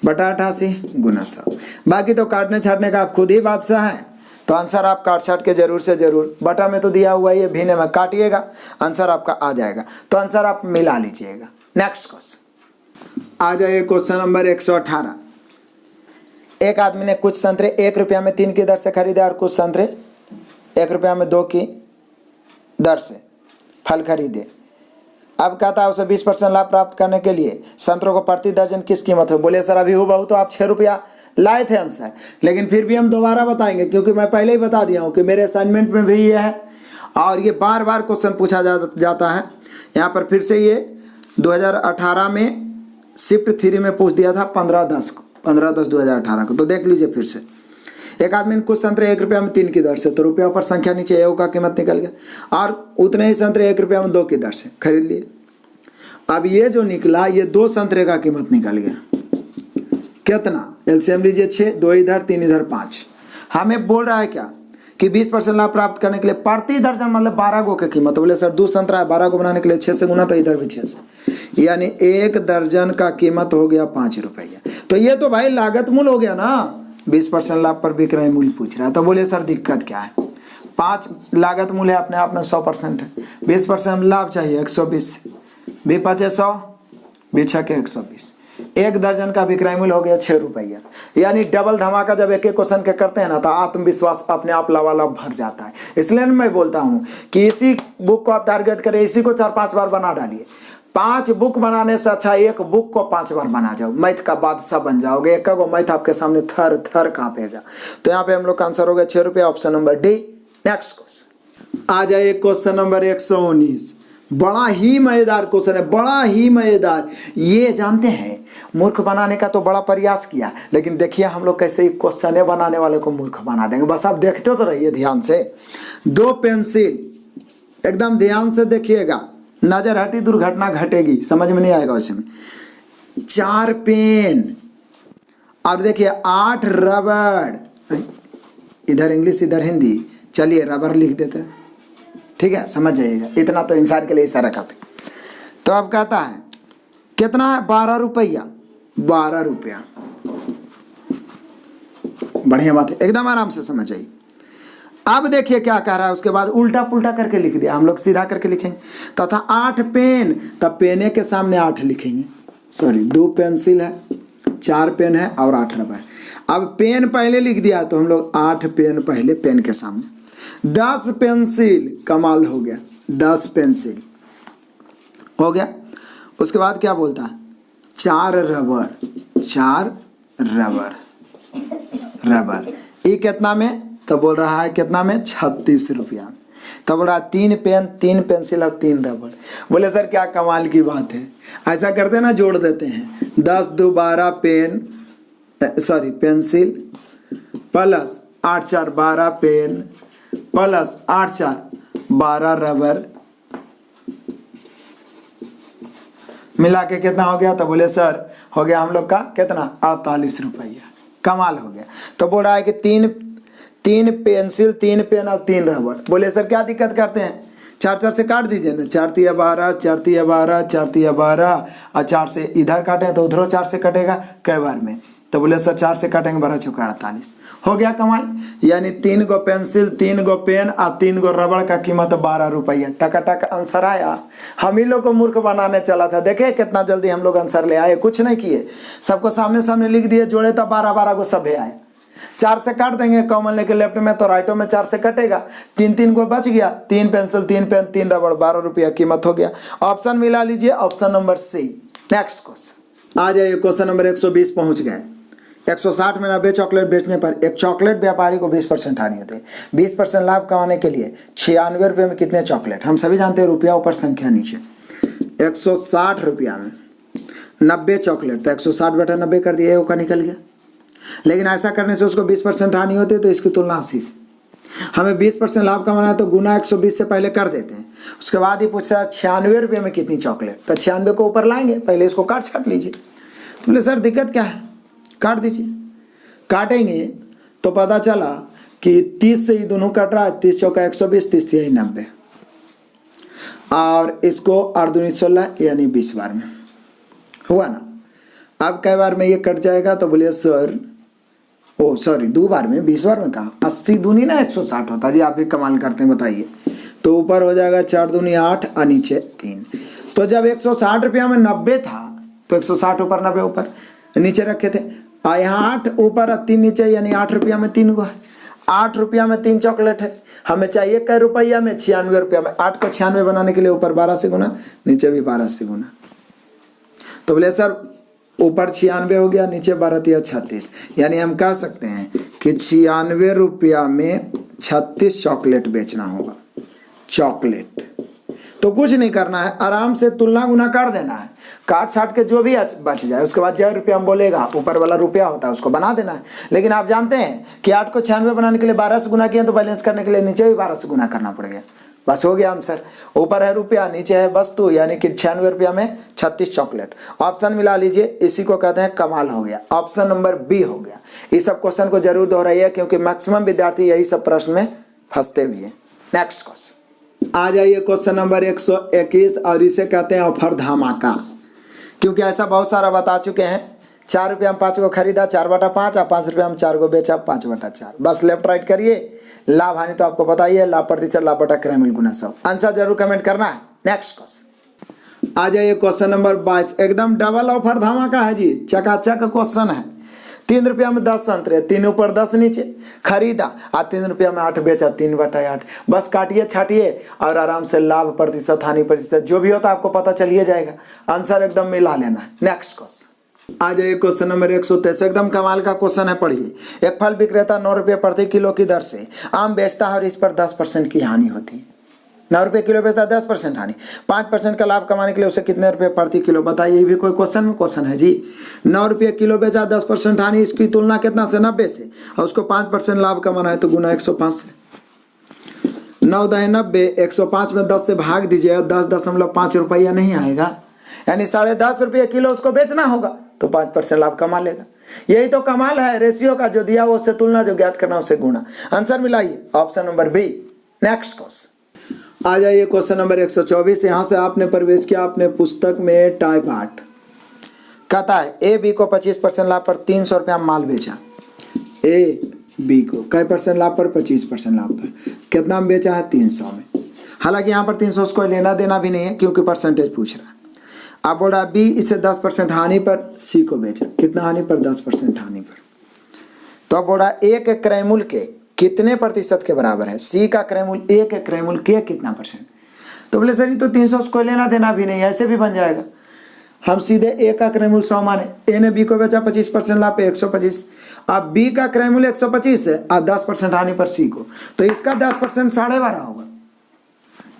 बटा 88 गुना 100। बाकी तो काटने छाटने का आप खुद ही बादशाह हैं, तो आंसर आप काट छाट के जरूर से जरूर, बटा में तो दिया हुआ है, भीने में काटिएगा, आंसर आपका आ जाएगा। तो आंसर आप मिला लीजिएगा। नेक्स्ट क्वेश्चन आ जाइए, क्वेश्चन नंबर 118। एक आदमी ने कुछ संतरे 1 रुपया में 3 की दर से खरीदे और कुछ संतरे 1 रुपया में 2 की दर से फल खरीदे। अब कहता है उसे 20% लाभ प्राप्त करने के लिए संतरों को प्रति दर्जन किस कीमत है? बोले सर अभी हूबहू तो आप 6 रुपया लाए थे आंसर, लेकिन फिर भी हम दोबारा बताएंगे, क्योंकि मैं पहले ही बता दिया हूँ कि मेरे असाइनमेंट में भी ये है और ये बार बार क्वेश्चन पूछा जाता है। यहाँ पर फिर से ये 2018 में शिफ्ट 3 में पूछ दिया था 15/10 को, 15/10/2018 को। तो देख लीजिए फिर से, एक आदमी ने कुछ संतरे 1 रुपया में 3 की दर से, तो रुपया पर संख्या नीचे एओ का कीमत निकल गया, और उतने ही संतरे 1 रुपया में 2 की दर से खरीद लिए। अब ये जो निकला, ये 2 संतरे का कीमत निकल गया, कितना? एलसीएम लीजिए 6, 2 इधर 3 इधर 5। हमें बोल रहा है क्या कि 20% लाभ प्राप्त करने के लिए प्रति दर्जन मतलब 12 गो की कीमत। बोले सर 2 संतरा है, 12 को बनाने के लिए 6 से गुना, तो इधर भी 6 से, यानी 1 दर्जन का कीमत हो गया 5 रुपया। तो ये तो भाई लागत मूल्य हो गया ना, 20% लाभ पर विक्रय मूल्य पूछ रहा है। तो बोले सर दिक्कत क्या है, 5 लागत मूल्य अपने आप में 100% है, 20% लाभ चाहिए 120, 5 100, 6 120, 1 दर्जन का विक्रय मूल्य हो गया 6 रुपया। यानी डबल धमाका जब एक एक क्वेश्चन के करते हैं ना, तो आत्मविश्वास अपने आप लवालब भर जाता है। इसलिए मैं बोलता हूँ कि इसी बुक को आप टारगेट करें, इसी को 4-5 बार बना डालिए। 5 बुक बनाने से अच्छा 1 बुक को 5 बार बना जाओ, मैथ का बादशाह बन जाओगे। एक को मैथ आपके सामने थर थर कांपेगा। तो यहाँ पे हम लोग का आंसर हो गया 6 रुपया, option number D. Next question आ जाए, क्वेश्चन नंबर 119। बड़ा ही मजेदार क्वेश्चन है, बड़ा ही मजेदार। ये जानते हैं मूर्ख बनाने का तो बड़ा प्रयास किया, लेकिन देखिए हम लोग कैसे ही क्वेश्चन बनाने वाले को मूर्ख बना देंगे। बस आप देखते तो रहिए ध्यान से। 2 पेंसिल, एकदम ध्यान से देखिएगा, नजर हटी दुर्घटना घटेगी, समझ में नहीं आएगा वैसे में। 4 पेन और देखिए 8 रबड़, इधर इंग्लिश इधर हिंदी, चलिए रबर लिख देते हैं, ठीक है, समझ जाइएगा। इतना तो इंसान के लिए इशारा काफी। तो अब कहता है कितना है, 12 रुपया, 12 रुपया। बढ़िया बात है, एकदम आराम से समझ आइए। अब देखिए क्या कह रहा है, उसके बाद उल्टा पुल्टा करके लिख दिया, हम लोग सीधा करके लिखेंगे। तथा 8 पेन, तब पेने के सामने 8 लिखेंगे, सॉरी 2 पेंसिल है, 4 पेन है और 8 रबर। अब पेन पहले लिख दिया तो हम लोग 8 पेन पहले पेन के सामने, 10 पेंसिल, कमाल हो गया, 10 पेंसिल हो गया। उसके बाद क्या बोलता है, 4 रबर, 4 रबर, रबर ये कितना में, तो बोल रहा है कितना में, 36 रुपया में। तो बोल रहा है 3 पेन, 3 पेंसिल और 3 रबर। बोले सर क्या कमाल की बात है, ऐसा करते हैं ना, जोड़ देते हैं, 10 2 12 pen, sorry pencil, plus 8 4 12 pen, plus 8 4 12 rubber, मिला के कितना हो गया। तो बोले सर हो गया हम लोग का कितना, 48 रुपया। कमाल हो गया। तो बोल रहा है कि 3 पेंसिल, 3 पेन और 3 रबर। बोले सर क्या दिक्कत करते हैं, 4 4 से काट दीजिए ना, 4 3 12, 4 3 12, 4 3 12 और 4 से इधर काटें तो उधरों 4 से कटेगा कई बार में। तो बोले सर 4 से काटेंगे, 12 चौका 48, हो गया कमाल। यानी 3 गो पेंसिल, 3 गो पेन और 3 गो रबड़ का कीमत 12 रुपया। टकाटक आंसर आया। हम ही लोग को मूर्ख बनाने चला था, देखे कितना जल्दी हम लोग आंसर ले आए, कुछ नहीं किए, सबको सामने सामने लिख दिए, जोड़े तो 12 को सभे आए। 4 से काट देंगे, कॉमन लेके लेफ्ट में, तो राइटों में 4 से कटेगा, 3 को बच गया, 3 पेंसिल, 3 पेन, 3 रबड़, 12 रुपया कीमत हो गया। ऑप्शन मिला लीजिए, option number C. Next question आ जाइए, क्वेश्चन नंबर 120 पहुंच गए। 160 में 90 चॉकलेट बेचने पर एक चॉकलेट व्यापारी को 20% हानि होती है। 20% लाभ कमाने के लिए 96 रुपये में कितने चॉकलेट, हम सभी जानते हैं रुपया ऊपर संख्या नीचे। 160 रुपया में 90 चॉकलेट, तो 160 बटा 90 कर दिया, वो निकल गया। लेकिन ऐसा करने से उसको 20% हानि होती है, तो इसकी तुलना 80 से। हमें 20% लाभ कमाना है तो गुना 120 से पहले कर देते हैं। उसके बाद ही पूछ रहा है 96 रुपये में कितनी चॉकलेट, तो 96 को ऊपर लाएंगे, पहले इसको काट छाट लीजिए। तो बोले सर दिक्कत क्या है, काट दीजिए। काटेंगे तो पता चला कि 30 से ही दोनों कट रहा है, 30 चौका 120, 30 3 90, और इसको 8 दूनी 16 यानी 20 बार में हुआ ना। अब कई बार में ये कट जाएगा, तो बोलिए सर ओ सॉरी 2 बार में, 20 बार में कहा, 80 दूनी ना 160 होता जी, आप भी कमाल करते हैं बताइए। तो ऊपर हो जाएगा 4 दूनी 8 और नीचे 3। तो जब 160 रुपया में 90 था तो 160 ऊपर 90 ऊपर नीचे रखे थे, यहाँ 8 ऊपर और 3 नीचे, यानी 8 रुपया में 3 गो है। 8 रुपया में 3 चॉकलेट है, हमें चाहिए कै रुपया में, 96 रुपया में। 8 को 96 बनाने के लिए ऊपर 12 से गुना, नीचे भी 12 से गुना। तो बोले सर ऊपर 96 हो गया, नीचे 12 तिया 36, यानी हम कह सकते हैं कि 96 रुपया में 36 चॉकलेट बेचना होगा। चॉकलेट तो कुछ नहीं करना है, आराम से तुलना गुना कर देना है, काट छाट के जो भी बच जाए, उसके बाद जो रुपया हम बोलेगा ऊपर वाला रुपया होता है उसको बना देना है। लेकिन आप जानते हैं कि 8 को 96 बनाने के लिए 12 से गुना किया, तो बैलेंस करने के लिए नीचे भी 12 से गुना करना पड़ेगा। बस हो गया आंसर। ऊपर है रुपया, नीचे है वस्तु, यानी कि 96 रुपया में 36 चॉकलेट। ऑप्शन मिला लीजिए, इसी को कहते हैं कमाल हो गया। ऑप्शन नंबर बी हो गया। इस सब क्वेश्चन को जरूर दोहराइए, क्योंकि मैक्सिमम विद्यार्थी यही सब प्रश्न में फंसते भी हैं। नेक्स्ट क्वेश्चन आ जाइए, क्वेश्चन नंबर 121 और इसे कहते हैं ऑफर धमाका। क्योंकि ऐसा बहुत सारा बता चुके हैं। 4 रुपये में 5 को खरीदा, 4/5, और 5 रुपये में 4 को बेचा, 5/4। बस लेफ्ट राइट करिए। लाभ हानि तो आपको पता ही है, लाभ प्रतिशत, लाभ बटा क्रय गुना 100। आंसर जरूर कमेंट करना है। नेक्स्ट क्वेश्चन आ जाइए, क्वेश्चन नंबर 22। एकदम डबल ऑफर धमाका है जी, चकाचक क्वेश्चन है। 3 रुपया में 10 संतरे, 3 ऊपर 10 नीचे, खरीदा और 3 रुपया में 8 बेचा, 3/8। बस काटिए छाटिए और आराम से लाभ प्रतिशत, हानि प्रतिशत जो भी होता है आपको पता चलिए जाएगा। आंसर एकदम मिला लेना है। नेक्स्ट क्वेश्चन आ जाइए, क्वेश्चन नंबर 123। एकदम कमाल का क्वेश्चन है, पढ़िए। एक फल विक्रेता 9 रुपये प्रति किलो की दर से आम बेचता है और इस पर 10% की हानि होती है। 9 रुपये किलो बेचता है, 10% हानि, 5% का लाभ कमाने के लिए उसे कितने रुपये प्रति किलो? बताइए, ये भी कोई क्वेश्चन है जी। 9 रुपये किलो बेचा, 10% हानि, इसकी तुलना कितना से? 90 से, और उसको 5% लाभ कमाना है तो गुना 105 से। 9 × 90, 105 में 10 से भाग दीजिए, 10.5 रुपया नहीं आएगा, यानी 10.5 रुपये किलो उसको बेचना होगा तो 5% लाभ कमा लेगा। यही तो कमाल है रेशियो का, जो दिया वो उससे तुलना, जो ज्ञात करना उससे गुणा। आंसर मिलाइए, option number B. Next question आ जाइए, क्वेश्चन नंबर 124। यहाँ से आपने प्रवेश किया अपने पुस्तक में टाइप 8। कहता है ए बी को 25% लाभ पर 300 रुपया माल बेचा। ए बी को कै % लाभ पर? 25% लाभ पर। कितना में बेचा है? 300 में। हालांकि यहाँ पर 300 उसको लेना देना भी नहीं है क्योंकि परसेंटेज पूछ रहा है। अब बोल रहा बी इसे 10% हानि पर सी को बेचा। कितना हानि पर? 10% हानि पर। तो अब बोल रहा एक क्रय मूल्य के कितने प्रतिशत के बराबर है? सी का क्रय मूल्य, एक क्रय मूल्य के कितना %? तो बोले सर ये तो 300 उसको लेना देना भी नहीं, ऐसे भी बन जाएगा। हम सीधे ए का क्रय मूल्य 100 माने, ए ने बी को बेचा 25% लाभ पे 125। अब बी का क्रय मूल्य 125 है और 10% हानि पर सी को, तो इसका 10% 12.5 होगा।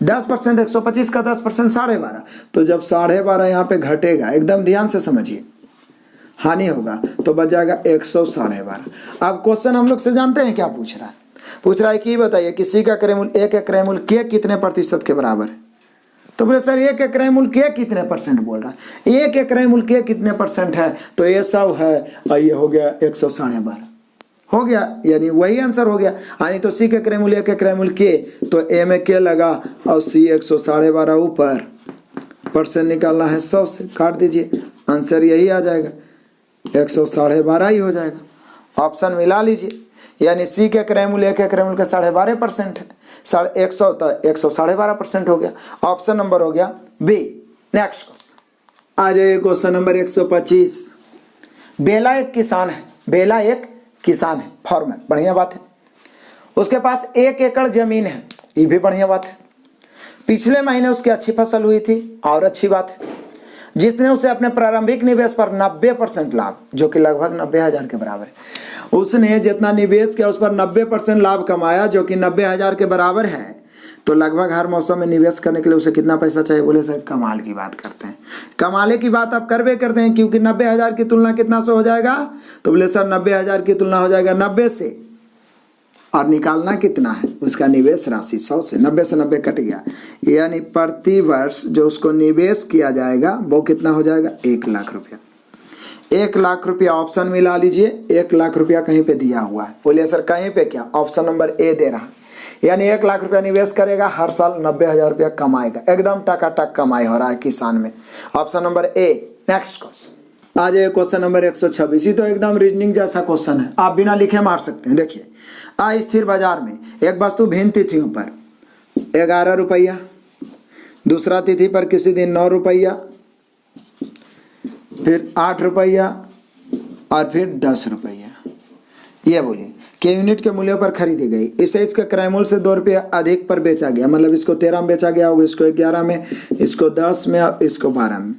10% 125 का 10% 12.5, तो जब 12.5 यहाँ पे घटेगा, एकदम ध्यान से समझिए, हानि होगा तो बच जाएगा 112.5। अब क्वेश्चन हम लोग से जानते हैं क्या पूछ रहा है? पूछ रहा है कि बताइए कि सी का क्रय मूल्य, एक क्रय मूल्य के कितने प्रतिशत के बराबर है? तो बोले सर एक क्रय मूल्य के कितने % बोल रहा है? एक क्रय मूल्य के कितने % है? तो ये 100 है और ये हो गया 112.5 हो गया, यानी वही आंसर हो गया। यानी तो सी के क्रय मूल्य, के क्रय मूल्य के, तो ए में के लगा और सी 112.5 ऊपर, % निकालना है 100 से, काट दीजिए, आंसर यही आ जाएगा, 112.5 ही हो जाएगा। ऑप्शन मिला लीजिए, यानी सी के क्रय मूल्य, के क्रय मूल्य का 12.5% है, 100 तो 112.5% हो गया। ऑप्शन नंबर हो गया बी। नेक्स्ट क्वेश्चन आ जाइए, क्वेश्चन नंबर 125। बेला एक किसान है, बेला एक किसान है, फार्मर, बढ़िया बात है। उसके पास 1 एकड़ जमीन है, ये भी बढ़िया बात है। पिछले महीने उसकी अच्छी फसल हुई थी, और अच्छी बात है। जिसने उसे अपने प्रारंभिक निवेश पर 90% लाभ, जो कि लगभग 90,000 के बराबर है, उसने जितना निवेश किया उस पर 90% लाभ कमाया, जो कि 90,000 के बराबर है। तो लगभग हर मौसम में निवेश करने के लिए उसे कितना पैसा चाहिए? बोले सर कमाल की बात करते हैं। कमाले की बात आप करवे करते हैं, क्योंकि 90,000 की तुलना कितना से हो जाएगा? तो बोले सर 90,000 की तुलना हो जाएगा 90 से, और निकालना कितना है? उसका निवेश राशि 100 से, 90 से 90 कट गया, यानी प्रति वर्ष जो उसको निवेश किया जाएगा वो कितना हो जाएगा? 1 लाख रुपया। 1 लाख रुपया ऑप्शन मिला लीजिए, 1 लाख रुपया कहीं पे दिया हुआ है। बोलिए सर कहीं पे क्या? ऑप्शन नंबर ए दे रहा है, यानी 1 लाख रुपया निवेश करेगा, हर साल 90,000 रुपया कमाएगा। एकदम टकाटक कमाई हो रहा है किसान में। Option number A. Next question आ जाए, क्वेश्चन नंबर 126। तो एकदम रीजनिंग जैसा क्वेश्चन है, आप बिना लिखे मार सकते हैं। देखिए, अस्थिर बाजार में एक वस्तु भिन्न तिथियों पर 11 रुपया, दूसरा तिथि पर किसी दिन 9 रुपया, फिर 8 रुपया और फिर 10 रुपया, ये बोलिए के यूनिट के मूल्य पर खरीदी गई। इसे इसके क्रय मूल्य से 2 रुपया अधिक पर बेचा गया, मतलब इसको 13 में बेचा गया होगा, इसको 11 में, इसको 10 में और इसको 12 में।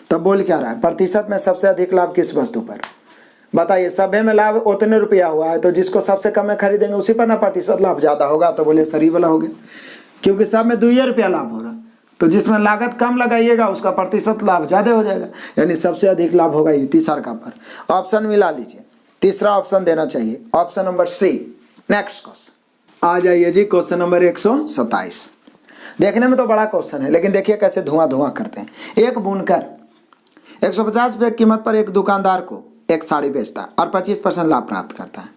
तब बोल क्या रहा है? प्रतिशत में सबसे अधिक लाभ किस वस्तु पर? बताइए, सभे में लाभ उतने रुपया हुआ है, तो जिसको सबसे कम में खरीदेंगे उसी पर ना प्रतिशत लाभ ज़्यादा होगा। तो बोले सही वाला हो गया, क्योंकि सब में 2 रुपया लाभ हो रहा, तो जिसमें लागत कम लगाइएगा उसका प्रतिशत लाभ ज़्यादा हो जाएगा, यानी सबसे अधिक लाभ होगा ये तीसरा का पर। ऑप्शन मिला लीजिए, तीसरा ऑप्शन देना चाहिए, option number C. Next question आ जाइए जी, क्वेश्चन नंबर 127। देखने में तो बड़ा क्वेश्चन है, लेकिन देखिए कैसे धुआं धुआं करते हैं। एक बुनकर 150 रुपये कीमत पर एक दुकानदार को एक साड़ी बेचता है और 25% लाभ प्राप्त करता है।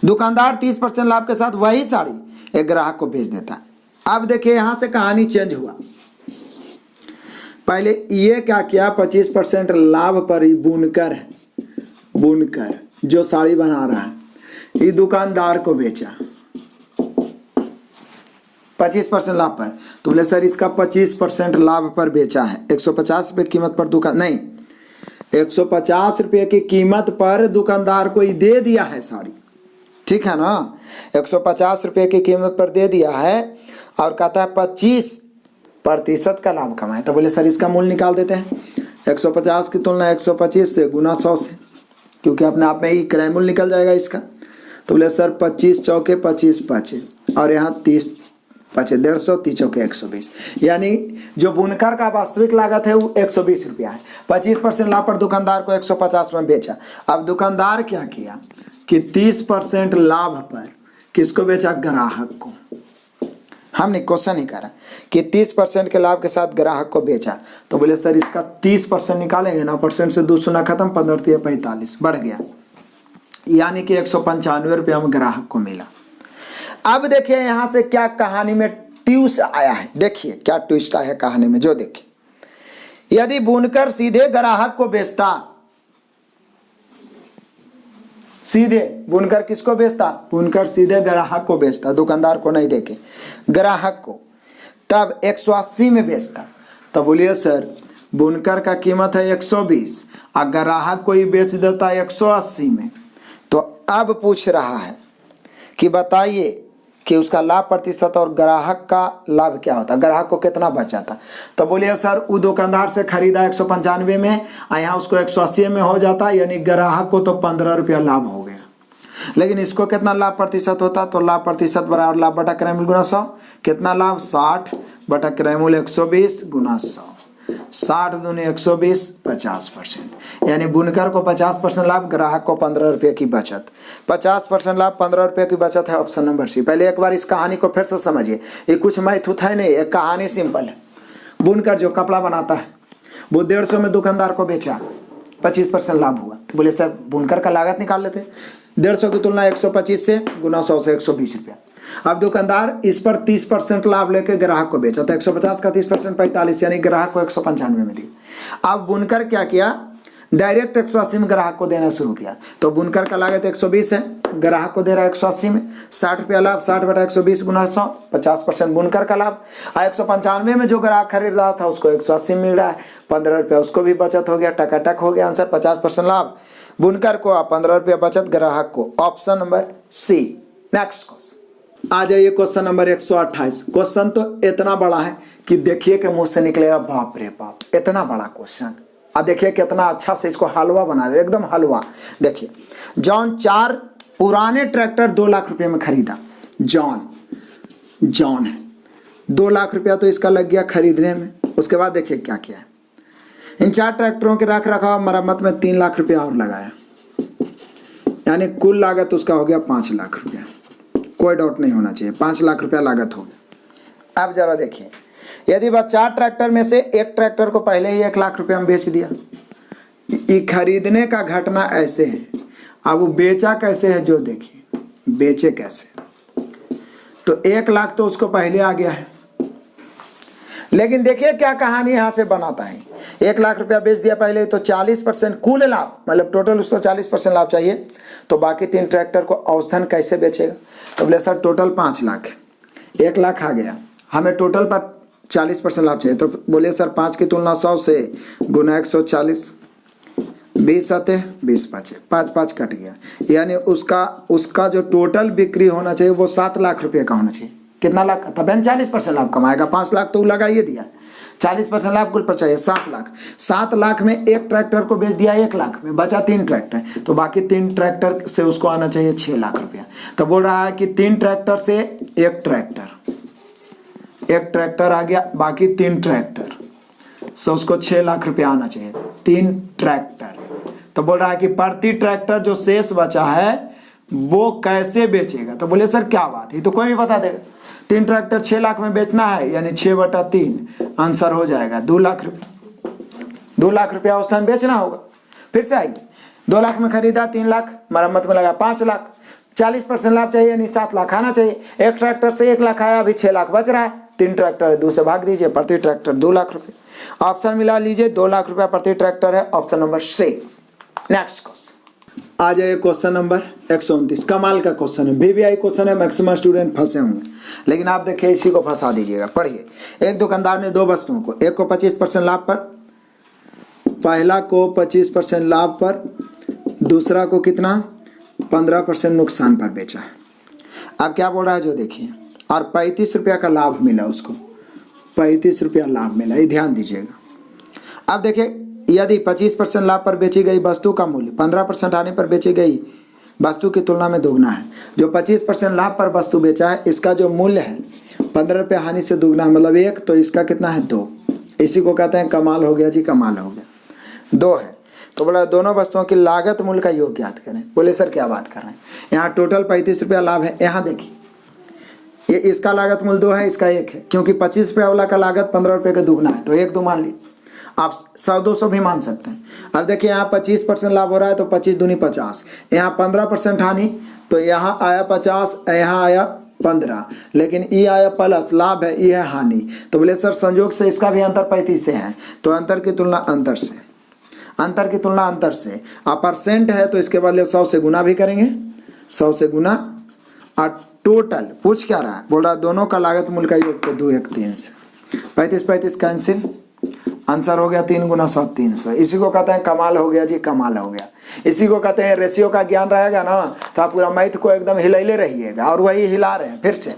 दुकानदार 30% लाभ के साथ वही साड़ी एक ग्राहक को बेच देता है। अब देखिए यहाँ से कहानी चेंज हुआ। पहले ये क्या किया, 25% लाभ पर ही बुनकर है, बुनकर जो साड़ी बना रहा है, ये दुकानदार को बेचा 25% लाभ पर। तो बोले सर इसका 25% लाभ पर बेचा है, 150 रुपये कीमत पर दुकान नहीं, 150 रुपये की कीमत पर दुकानदार को ही दे दिया है साड़ी, ठीक है ना। 150 रुपये की कीमत पर दे दिया है और कहता है 25% का लाभ कमाए। तो बोले सर इसका मूल्य निकाल देते हैं, 150 की तुलना 125 से गुना 100 से, क्योंकि अपने आप में ही क्रय मूल्य निकल जाएगा इसका। तो बोले सर 25 चौके 25 पाँचे और यहाँ 30 पाँचे 150, 30 चौके 120, यानी जो बुनकर का वास्तविक लागत है वो 120 रुपया है। 25% लाभ पर दुकानदार को 150 में बेचा। अब दुकानदार क्या किया कि 30% लाभ पर किसको बेचा, ग्राहक को। हमने क्वेश्चन ही करा कि 30% के लाभ के साथ ग्राहक को बेचा। तो बोले सर इसका 30% निकालेंगे ना, परसेंट से 2 शून्य खत्म, 15 45 बढ़ गया, यानी कि 195 रुपया में ग्राहक को मिला। अब देखिए यहां से क्या कहानी में ट्विस्ट आया है, देखिए क्या ट्विस्ट आया है कहानी में, जो देखिए यदि बुनकर सीधे ग्राहक को बेचता, सीधे बुनकर किसको बेचता, बुनकर सीधे ग्राहक को बेचता, दुकानदार को नहीं देके ग्राहक को, तब 180 में बेचता। तो बोलिए सर बुनकर का कीमत है 120 और ग्राहक को ही बेच देता 180 में। तो अब पूछ रहा है कि बताइए कि उसका लाभ प्रतिशत और ग्राहक का लाभ क्या होता, ग्राहक को कितना बच जाता। तो बोलिए सर वो दुकानदार से खरीदा 195 में और यहाँ उसको 180 में हो जाता, यानी ग्राहक को तो 15 रुपया लाभ हो गया। लेकिन इसको कितना लाभ प्रतिशत होता, तो लाभ प्रतिशत बराबर लाभ बटा क्रय मूल्य गुना 100, कितना लाभ 60 बटा क्रय मूल्य 120 गुना 100, 60 दूनी 120 50%, यानी बुनकर को 50% लाभ, ग्राहक को 15 रुपये की बचत। 50% लाभ 15 रुपये की बचत है ऑप्शन नंबर सी। पहले एक बार इस कहानी को फिर से समझिए, ये कुछ मैथ है नहीं, एक कहानी सिंपल है। बुनकर जो कपड़ा बनाता है वो 150 में दुकानदार को बेचा, 25% लाभ हुआ। तो बोले सर बुनकर का लागत निकाल लेते, 150 की तुलना 125 से गुना 100 से 120 रुपया। अब दुकानदार इस पर 30% लाभ लेके ग्राहक को बेचा, तो 150 का 30% 45, यानी ग्राहक को 195 में दिया। अब बुनकर क्या किया, डायरेक्ट 180 में ग्राहक को देना शुरू किया। तो बुनकर का लागत 120 है, ग्राहक को दे रहा है 180 में, 60 रुपया लाभ, 60 बटा 120 गुना 100, 50% बुनकर का लाभ। 195 में जो ग्राहक खरीद रहा था उसको 180 मिल रहा है, 15 रुपया उसको भी बचत हो गया, टकाटक हो गया आंसर। 50% लाभ बुनकर को, 15 रुपया बचत ग्राहक को, option number C. Next question आ जाइए, क्वेश्चन नंबर 128। क्वेश्चन तो इतना बड़ा है कि देखिए कि मुंह से निकलेगा बाप रे बाप, इतना बड़ा क्वेश्चन। अब देखिए कितना अच्छा से इसको हलवा बना दे, एकदम हलवा। देखिए जॉन 4 पुराने ट्रैक्टर 2 लाख रुपए में खरीदा। जॉन है, 2 लाख रुपया तो इसका लग गया खरीदने में। उसके बाद देखिए क्या किया है, इन 4 ट्रैक्टरों के रख रखाव मरम्मत में 3 लाख रुपया और लगाया, यानी कुल लागत उसका हो गया 5 लाख रुपया। कोई डाउट नहीं होना चाहिए, 5 लाख रुपया लागत हो गया। अब जरा देखिए, यदि वह 4 ट्रैक्टर में से एक ट्रैक्टर को पहले ही 1 लाख रुपया में बेच दिया, ये खरीदने का घटना ऐसे है। अब वो बेचा कैसे है, जो देखिए बेचे कैसे, तो 1 लाख तो उसको पहले आ गया है। लेकिन देखिए क्या कहानी यहां से बनाता है, 1 लाख रुपया बेच दिया पहले, तो 40% कुल लाभ, मतलब टोटल उसको 40% लाभ चाहिए। तो बाकी 3 ट्रैक्टर को औसतन कैसे बेचेगा, तो बोले सर टोटल 5 लाख है, 1 लाख आ गया, हमें टोटल पर 40% लाभ चाहिए। तो बोले सर 5 की तुलना 100 से गुना 140, 20 7 20 5 5 5 कट गया, यानी उसका जो टोटल बिक्री होना चाहिए वो 7 लाख रुपये का होना चाहिए। कितना लाख, तब 40% लाभ कमाएगा, 5 लाख तो लगा ही दिया, 40% लाभ कुल पर चाहिए 7 लाख। 7 लाख में एक ट्रैक्टर को बेच दिया 1 लाख में, बचा 3 ट्रैक्टर, तो बाकी 3 ट्रैक्टर से उसको आना चाहिए 6 लाख रुपया। तो बोल रहा है कि 3 ट्रैक्टर से एक ट्रैक्टर आ गया, बाकी 3 ट्रैक्टर से उसको 6 लाख रुपया आना चाहिए, 3 ट्रैक्टर। तो बोल रहा है कि प्रति ट्रैक्टर जो शेष बचा है वो कैसे बेचेगा। तो बोले सर क्या बात है, तो कोई भी बता देगा। 3 ट्रैक्टर 6 लाख में बेचना है, यानी 6/3 आंसर हो जाएगा 2 लाख रुपया। 2 लाख रुपया औसतन बेचना होगा। फिर से आइए, 2 लाख में खरीदा, 3 लाख मरम्मत में लगा 5 लाख, 40% लाभ चाहिए यानी 7 लाख आना चाहिए। एक ट्रैक्टर से 1 लाख आया, अभी 6 लाख बच रहा है। 3 ट्रैक्टर है, 2 से भाग दीजिए, प्रति ट्रैक्टर 2 लाख रुपए। ऑप्शन मिला लीजिए, 2 लाख रुपया प्रति ट्रैक्टर है option number C. Next question आ जाए क्वेश्चन नंबर 129। कमाल का क्वेश्चन है, VVI क्वेश्चन है, मैक्सिमम स्टूडेंट फंसे होंगे, लेकिन आप देखिए इसी को फंसा दीजिएगा। पढ़िए, एक दुकानदार ने 2 वस्तुओं को, एक को 25% लाभ पर, पहला को 25% लाभ पर, दूसरा को कितना 15% नुकसान पर बेचा। अब क्या बोल रहा है जो देखिए, और 35 रुपया का लाभ मिला उसको, 35 रुपया लाभ मिला, ये ध्यान दीजिएगा। अब देखिए, यदि 25% लाभ पर बेची गई वस्तु का मूल्य 15% हानि पर बेची गई वस्तु की तुलना में दोगुना है। जो 25% लाभ पर वस्तु बेचा है, इसका जो मूल्य है 15 रुपया हानि से दोगुना, मतलब 1, तो इसका कितना है 2। इसी को कहते हैं कमाल हो गया जी, कमाल हो गया। 2 है तो बोला दोनों वस्तुओं की लागत मूल्य का योग ज्ञात करें। बोले सर क्या बात कर रहे हैं, यहाँ टोटल 35 रुपया लाभ है। यहाँ देखिए, ये इसका लागत मूल्य 2 है, इसका 1 है, क्योंकि 25 रुपया वाला का लागत 15 रुपये का दुगना है, तो 1 2 मान ली। आप 100-200 भी मान सकते हैं। अब देखिए, यहाँ 25% लाभ हो रहा है तो 25 दूनी 50, यहाँ 15% हानि, तो यहाँ आया 50, यहाँ आया 15, लेकिन ये आया प्लस लाभ है, ये है हानि। तो बोले सर संयोग से इसका भी अंतर 35 से है, तो अंतर की तुलना अंतर से, अंतर की तुलना अंतर से। आप परसेंट है तो इसके बदले 100 से गुना भी करेंगे, 100 से गुना। और टोटल पूछ क्या रहा है, बोल रहा है दोनों का लागत मूल्य का योग, तो 2 1 3 से 35 कैंसिल, आंसर हो गया 3 गुना 100 300। इसी को कहते हैं कमाल हो गया जी, कमाल हो गया। इसी को कहते हैं रेशियो का ज्ञान रहेगा ना, तो आप पूरा मैथ को एकदम हिलैले रहिएगा, और वही हिला रहे हैं। फिर से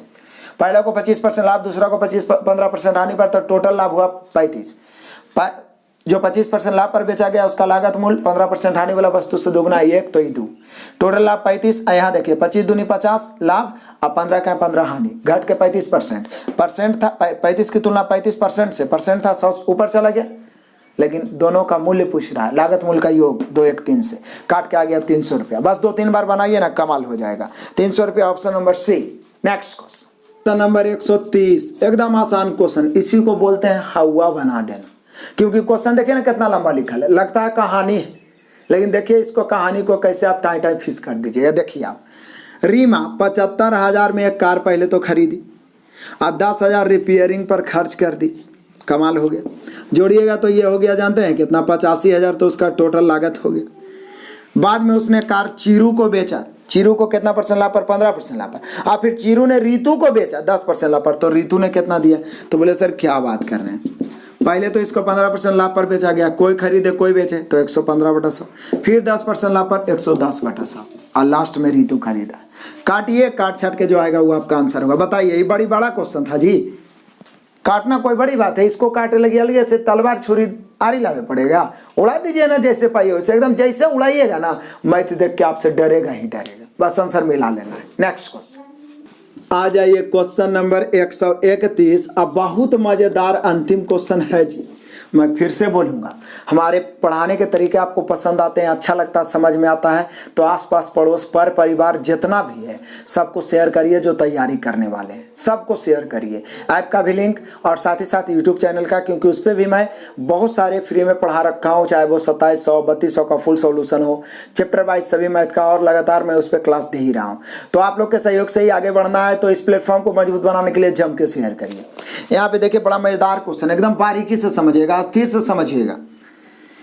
पहले को 25% लाभ, दूसरा को 15% हानि पर, तो टोटल लाभ हुआ 35। जो 25% लाभ पर बेचा गया उसका लागत मूल्य 15% हानि वाला वस्तु से दोगुना 1, तो 2, टोटल लाभ 35। यहाँ देखिए 25 दूनी 50 लाभ, और 15 का 15 हानि, घट के 35%। परसेंट था 35 की तुलना 35% से, परसेंट था 100 ऊपर चला गया, लेकिन दोनों का मूल्य पूछ रहा है, लागत मूल्य का योग 2 1 3 से, काट के आ गया 300 रुपया। बस 2-3 बार बनाइए ना, कमाल हो जाएगा। 300 रुपया option number C. Next question number 130, एकदम आसान क्वेश्चन, इसी को बोलते हैं हवा बना देना। क्योंकि क्वेश्चन देखिए ना कितना लंबा लिखा है, लगता है कहानी है, लेकिन देखिए इसको कहानी को कैसे आप टाइम टाइम फिस कर दीजिए। देखिए आप, रीमा 75,000 में एक कार पहले तो खरीदी और 10,000 रिपेयरिंग पर खर्च कर दी, कमाल हो गया। जोड़िएगा तो ये हो गया, जानते हैं कितना, 85,000, तो उसका टोटल लागत हो गया। बाद में उसने कार चीरू को बेचा, चीरू को कितना परसेंट लाभ पर, 15% लाभ पर। और फिर चीरू ने रीतू को बेचा 10% लाभ पर, तो रीतू ने कितना दिया। तो बोले सर क्या बात कर रहे हैं, पहले तो इसको 15% लाभ पर बेचा गया, कोई खरीदे कोई बेचे, तो 115/100, फिर 10% लाभ पर 110/100, और लास्ट में रीतू खरीदा। काटिए, काट छाट के जो आएगा वो आपका आंसर होगा। बताइए, ये बड़ा क्वेश्चन था जी, काटना कोई बड़ी बात है, इसको काटे लगी अलग से तलवार छुरी आरी लावे पड़ेगा, उड़ा दीजिए ना जैसे पाइए वैसे, एकदम जैसे उड़ाइएगा ना, मैथ देख के आपसे डरेगा ही डरेगा। बस आंसर मिला लेना है। नेक्स्ट क्वेश्चन आ जाइए, क्वेश्चन नंबर 131। अब बहुत मजेदार अंतिम क्वेश्चन है जी, मैं फिर से बोलूँगा, हमारे पढ़ाने के तरीके आपको पसंद आते हैं, अच्छा लगता है, समझ में आता है, तो आसपास पड़ोस पर परिवार जितना भी है सबको शेयर करिए, जो तैयारी करने वाले हैं सबको शेयर करिए। ऐप का भी लिंक और साथ ही साथ यूट्यूब चैनल का, क्योंकि उस पर भी मैं बहुत सारे फ्री में पढ़ा रखा हूँ, चाहे वो 2700 3200 का फुल सोल्यूशन हो, चैप्टर वाइज सभी मैथ का, और लगातार मैं उस पर क्लास दे ही रहा हूँ। तो आप लोग के सहयोग से ही आगे बढ़ना है, तो इस प्लेटफॉर्म को मजबूत बनाने के लिए जम के शेयर करिए। यहाँ पे देखिए बड़ा मजेदार क्वेश्चन, एकदम बारीकी से समझिएगा, स्थिर से समझिएगा।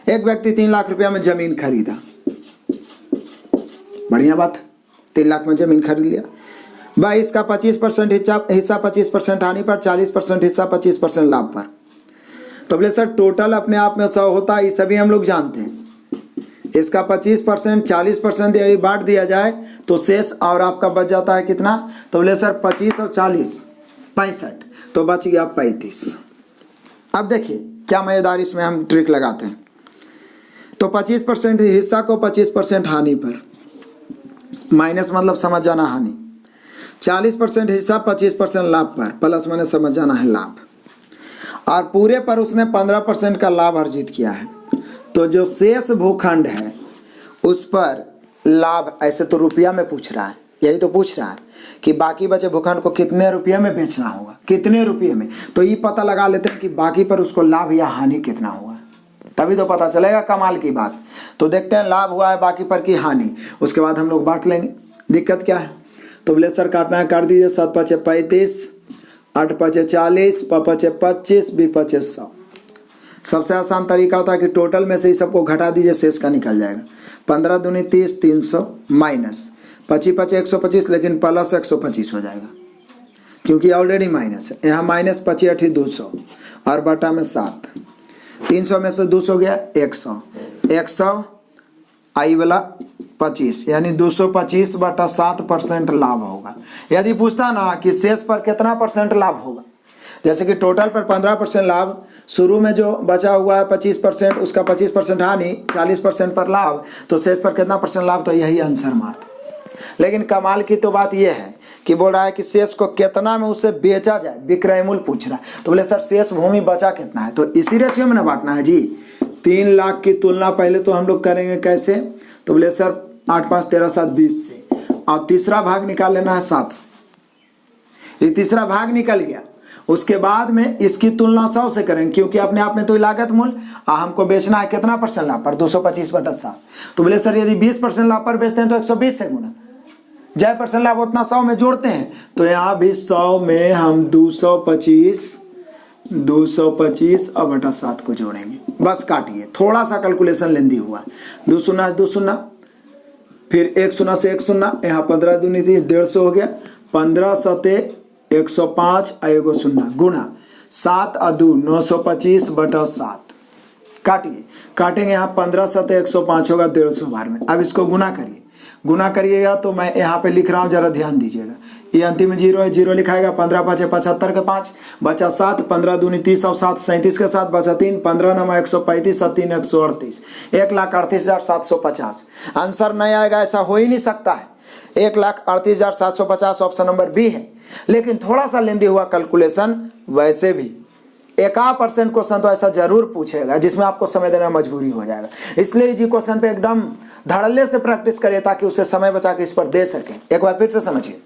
एक व्यक्ति 3 लाख रुपया में जमीन खरीदा, बढ़िया बात, 3 लाख में जमीन खरीद लिया। भाई इसका 25% हिस्सा 25% हानि पर, 40% हिस्सा 25% लाभ पर। तो बोले सर टोटल अपने आप में 100 होता है, ये सभी हम लोग जानते हैं। इसका 25% 40% यदि बांट दिया जाए तो शेष और आपका बच जाता है कितना। तो बोले सर 25 और 40 65, तो बच गया 35। अब देखिए क्या मजेदार इसमें हम ट्रिक लगाते हैं। तो 25% हिस्सा को 25% हानि पर, माइनस मतलब समझ जाना हानि, 40% हिस्सा 25% लाभ पर, प्लस मैंने समझ जाना है लाभ, और पूरे पर उसने 15% का लाभ अर्जित किया है। तो जो शेष भूखंड है उस पर लाभ, ऐसे तो रुपया में पूछ रहा है, यही तो पूछ रहा है कि बाकी बचे भूखंड को कितने रुपये में बेचना होगा, कितने रुपये में। तो ये पता लगा लेते हैं कि बाकी पर उसको लाभ या हानि कितना हुआ, तभी तो पता चलेगा कमाल की बात। तो देखते हैं लाभ हुआ है बाकी पर की हानि, उसके बाद हम लोग बांट लेंगे। दिक्कत क्या है? तो बोले सर काटना है, काट दीजिए। 7 × 5 = 35, 8 × 5 = 40, 5 × 5 = 25, 20 × 5 = 100। सबसे आसान तरीका होता है कि टोटल में से ही सबको घटा दीजिए, शेष का निकल जाएगा। 15 दूनी 30, 300 माइनस 25 × 5 = 125, लेकिन प्लस 125 हो जाएगा क्योंकि ऑलरेडी माइनस है। यहाँ माइनस 25 × 8 = 200 और बटा में 7। 300 में से 200 गया 100, 100 आई वाला 25, यानी 225 बटा 7% लाभ होगा। यदि पूछता ना कि शेष पर कितना % लाभ होगा, जैसे कि टोटल पर 15% लाभ, शुरू में जो बचा हुआ है 25%, उसका 25% हानि, 40% पर लाभ, तो शेष पर कितना % लाभ, तो यही आंसर मारते। लेकिन कमाल की तो बात यह है कि बोल रहा है कि शेष को कितना में उससे बेचा जाए, विक्रय मूल्य पूछ रहा है। तो बोले सर शेष भूमि बचा कितना है, तो इसी रेशियो में ना बांटना है जी। 3 लाख की तुलना पहले तो हम लोग करेंगे कैसे, तो बोले सर 8 × 5 = 13, 7 = 20 से, और तीसरा भाग निकाल लेना है 7 से। ये तीसरा भाग निकल गया, उसके बाद में इसकी तुलना 100 से करेंगे, क्योंकि अपने आप में तो लागत मूल्य हमको बेचना है कितना % लाभ पर, 225 बटा 7। तो बोले सर यदि 20% लाभ पर बेचते हैं तो 120 से गुना, जय % लाभ उतना 100 में जोड़ते हैं, तो यहाँ भी 100 में हम 225 और बटा 7 को जोड़ेंगे। बस काटिए, थोड़ा सा कैलकुलेशन लेंदी हुआ। 2 शून्य 2 शून्य, फिर 1 शून्य से 1 शून्य, यहाँ 15 दूनी 30, 150 हो गया। 15 × 7 = 105 और 1 शून्य गुणा 7 और 2 925 बटा 7। काटिए, काटेंगे यहाँ 15 × 7 = 105 होगा 150 बार में। अब इसको गुना करिए, गुना करिएगा तो मैं यहाँ पे लिख रहा हूँ, जरा ध्यान दीजिएगा। ये अंतिम में 0 है, 0 लिखाएगा। 15 × 5 = 75 के 5 बचा 7, 15 दूनी 30 और 7 37 के 7 बचा 3, 15 × 9 = 135 और 3 = 138, 1,38,750। आंसर नहीं आएगा ऐसा हो ही नहीं सकता है। 1,38,750 ऑप्शन नंबर बी है। लेकिन थोड़ा सा लेंदी हुआ कैलकुलेशन, वैसे भी 1% क्वेश्चन तो ऐसा जरूर पूछेगा जिसमें आपको समय देना मजबूरी हो जाएगा। इसलिए जी क्वेश्चन पे एकदम धड़ल्ले से प्रैक्टिस करिए ताकि उसे समय बचा के इस पर दे सकें। एक बार फिर से समझिए।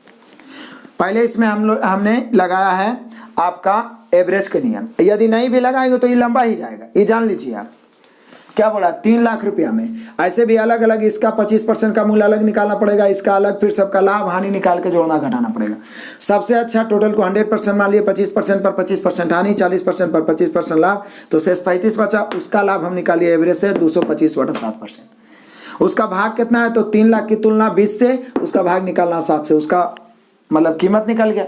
पहले इसमें हमने लगाया है आपका एवरेज का नियम। यदि नहीं भी लगाएंगे तो ये लंबा ही जाएगा, ये जान लीजिए आप। क्या बोला, 3 लाख रुपया में ऐसे भी अलग अलग, इसका 25% का मूल्य अलग निकालना पड़ेगा, इसका अलग, फिर सबका लाभ हानि निकाल के जोड़ना घटाना पड़ेगा। सबसे अच्छा टोटल को 100% मान लिए, 25% पर 25% हानि, 40% पर 25% लाभ, तो शेष 35 बचा। उसका लाभ हम निकालिए एवरेज से 225 बटा 7%। उसका भाग कितना है, तो 3 लाख की तुलना 20 से, उसका भाग निकालना 7 से, उसका मतलब कीमत निकल गया।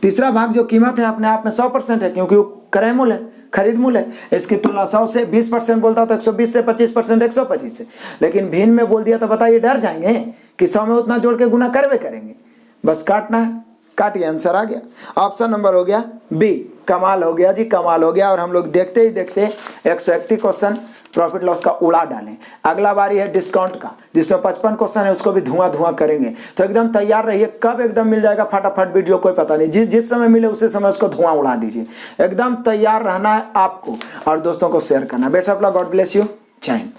तीसरा भाग जो कीमत है अपने आप में 100% है, क्योंकि वो क्रय मूल्य है, खरीद मूल्य है। इसकी तुलना 100 से, 20% बोलता तो 120 से, 25% 125 से, लेकिन भिन्न में बोल दिया तो बताइए डर जाएंगे कि 100 में उतना जोड़ के गुना करवे करेंगे। बस काटना है, काटिए, आंसर आ गया। ऑप्शन नंबर हो गया बी। कमाल हो गया जी, कमाल हो गया। और हम लोग देखते ही देखते 131 क्वेश्चन प्रॉफिट लॉस का उड़ा डालें। अगला बारी है डिस्काउंट का, जिसमें 55 क्वेश्चन है, उसको भी धुआं करेंगे। तो एकदम तैयार रहिए, कब एकदम मिल जाएगा फटाफट वीडियो कोई पता नहीं, जिस समय मिले उसी समय उसको धुआं उड़ा दीजिए। एकदम तैयार रहना है आपको और दोस्तों को शेयर करना। Best of luck, God bless you, जय हिंद।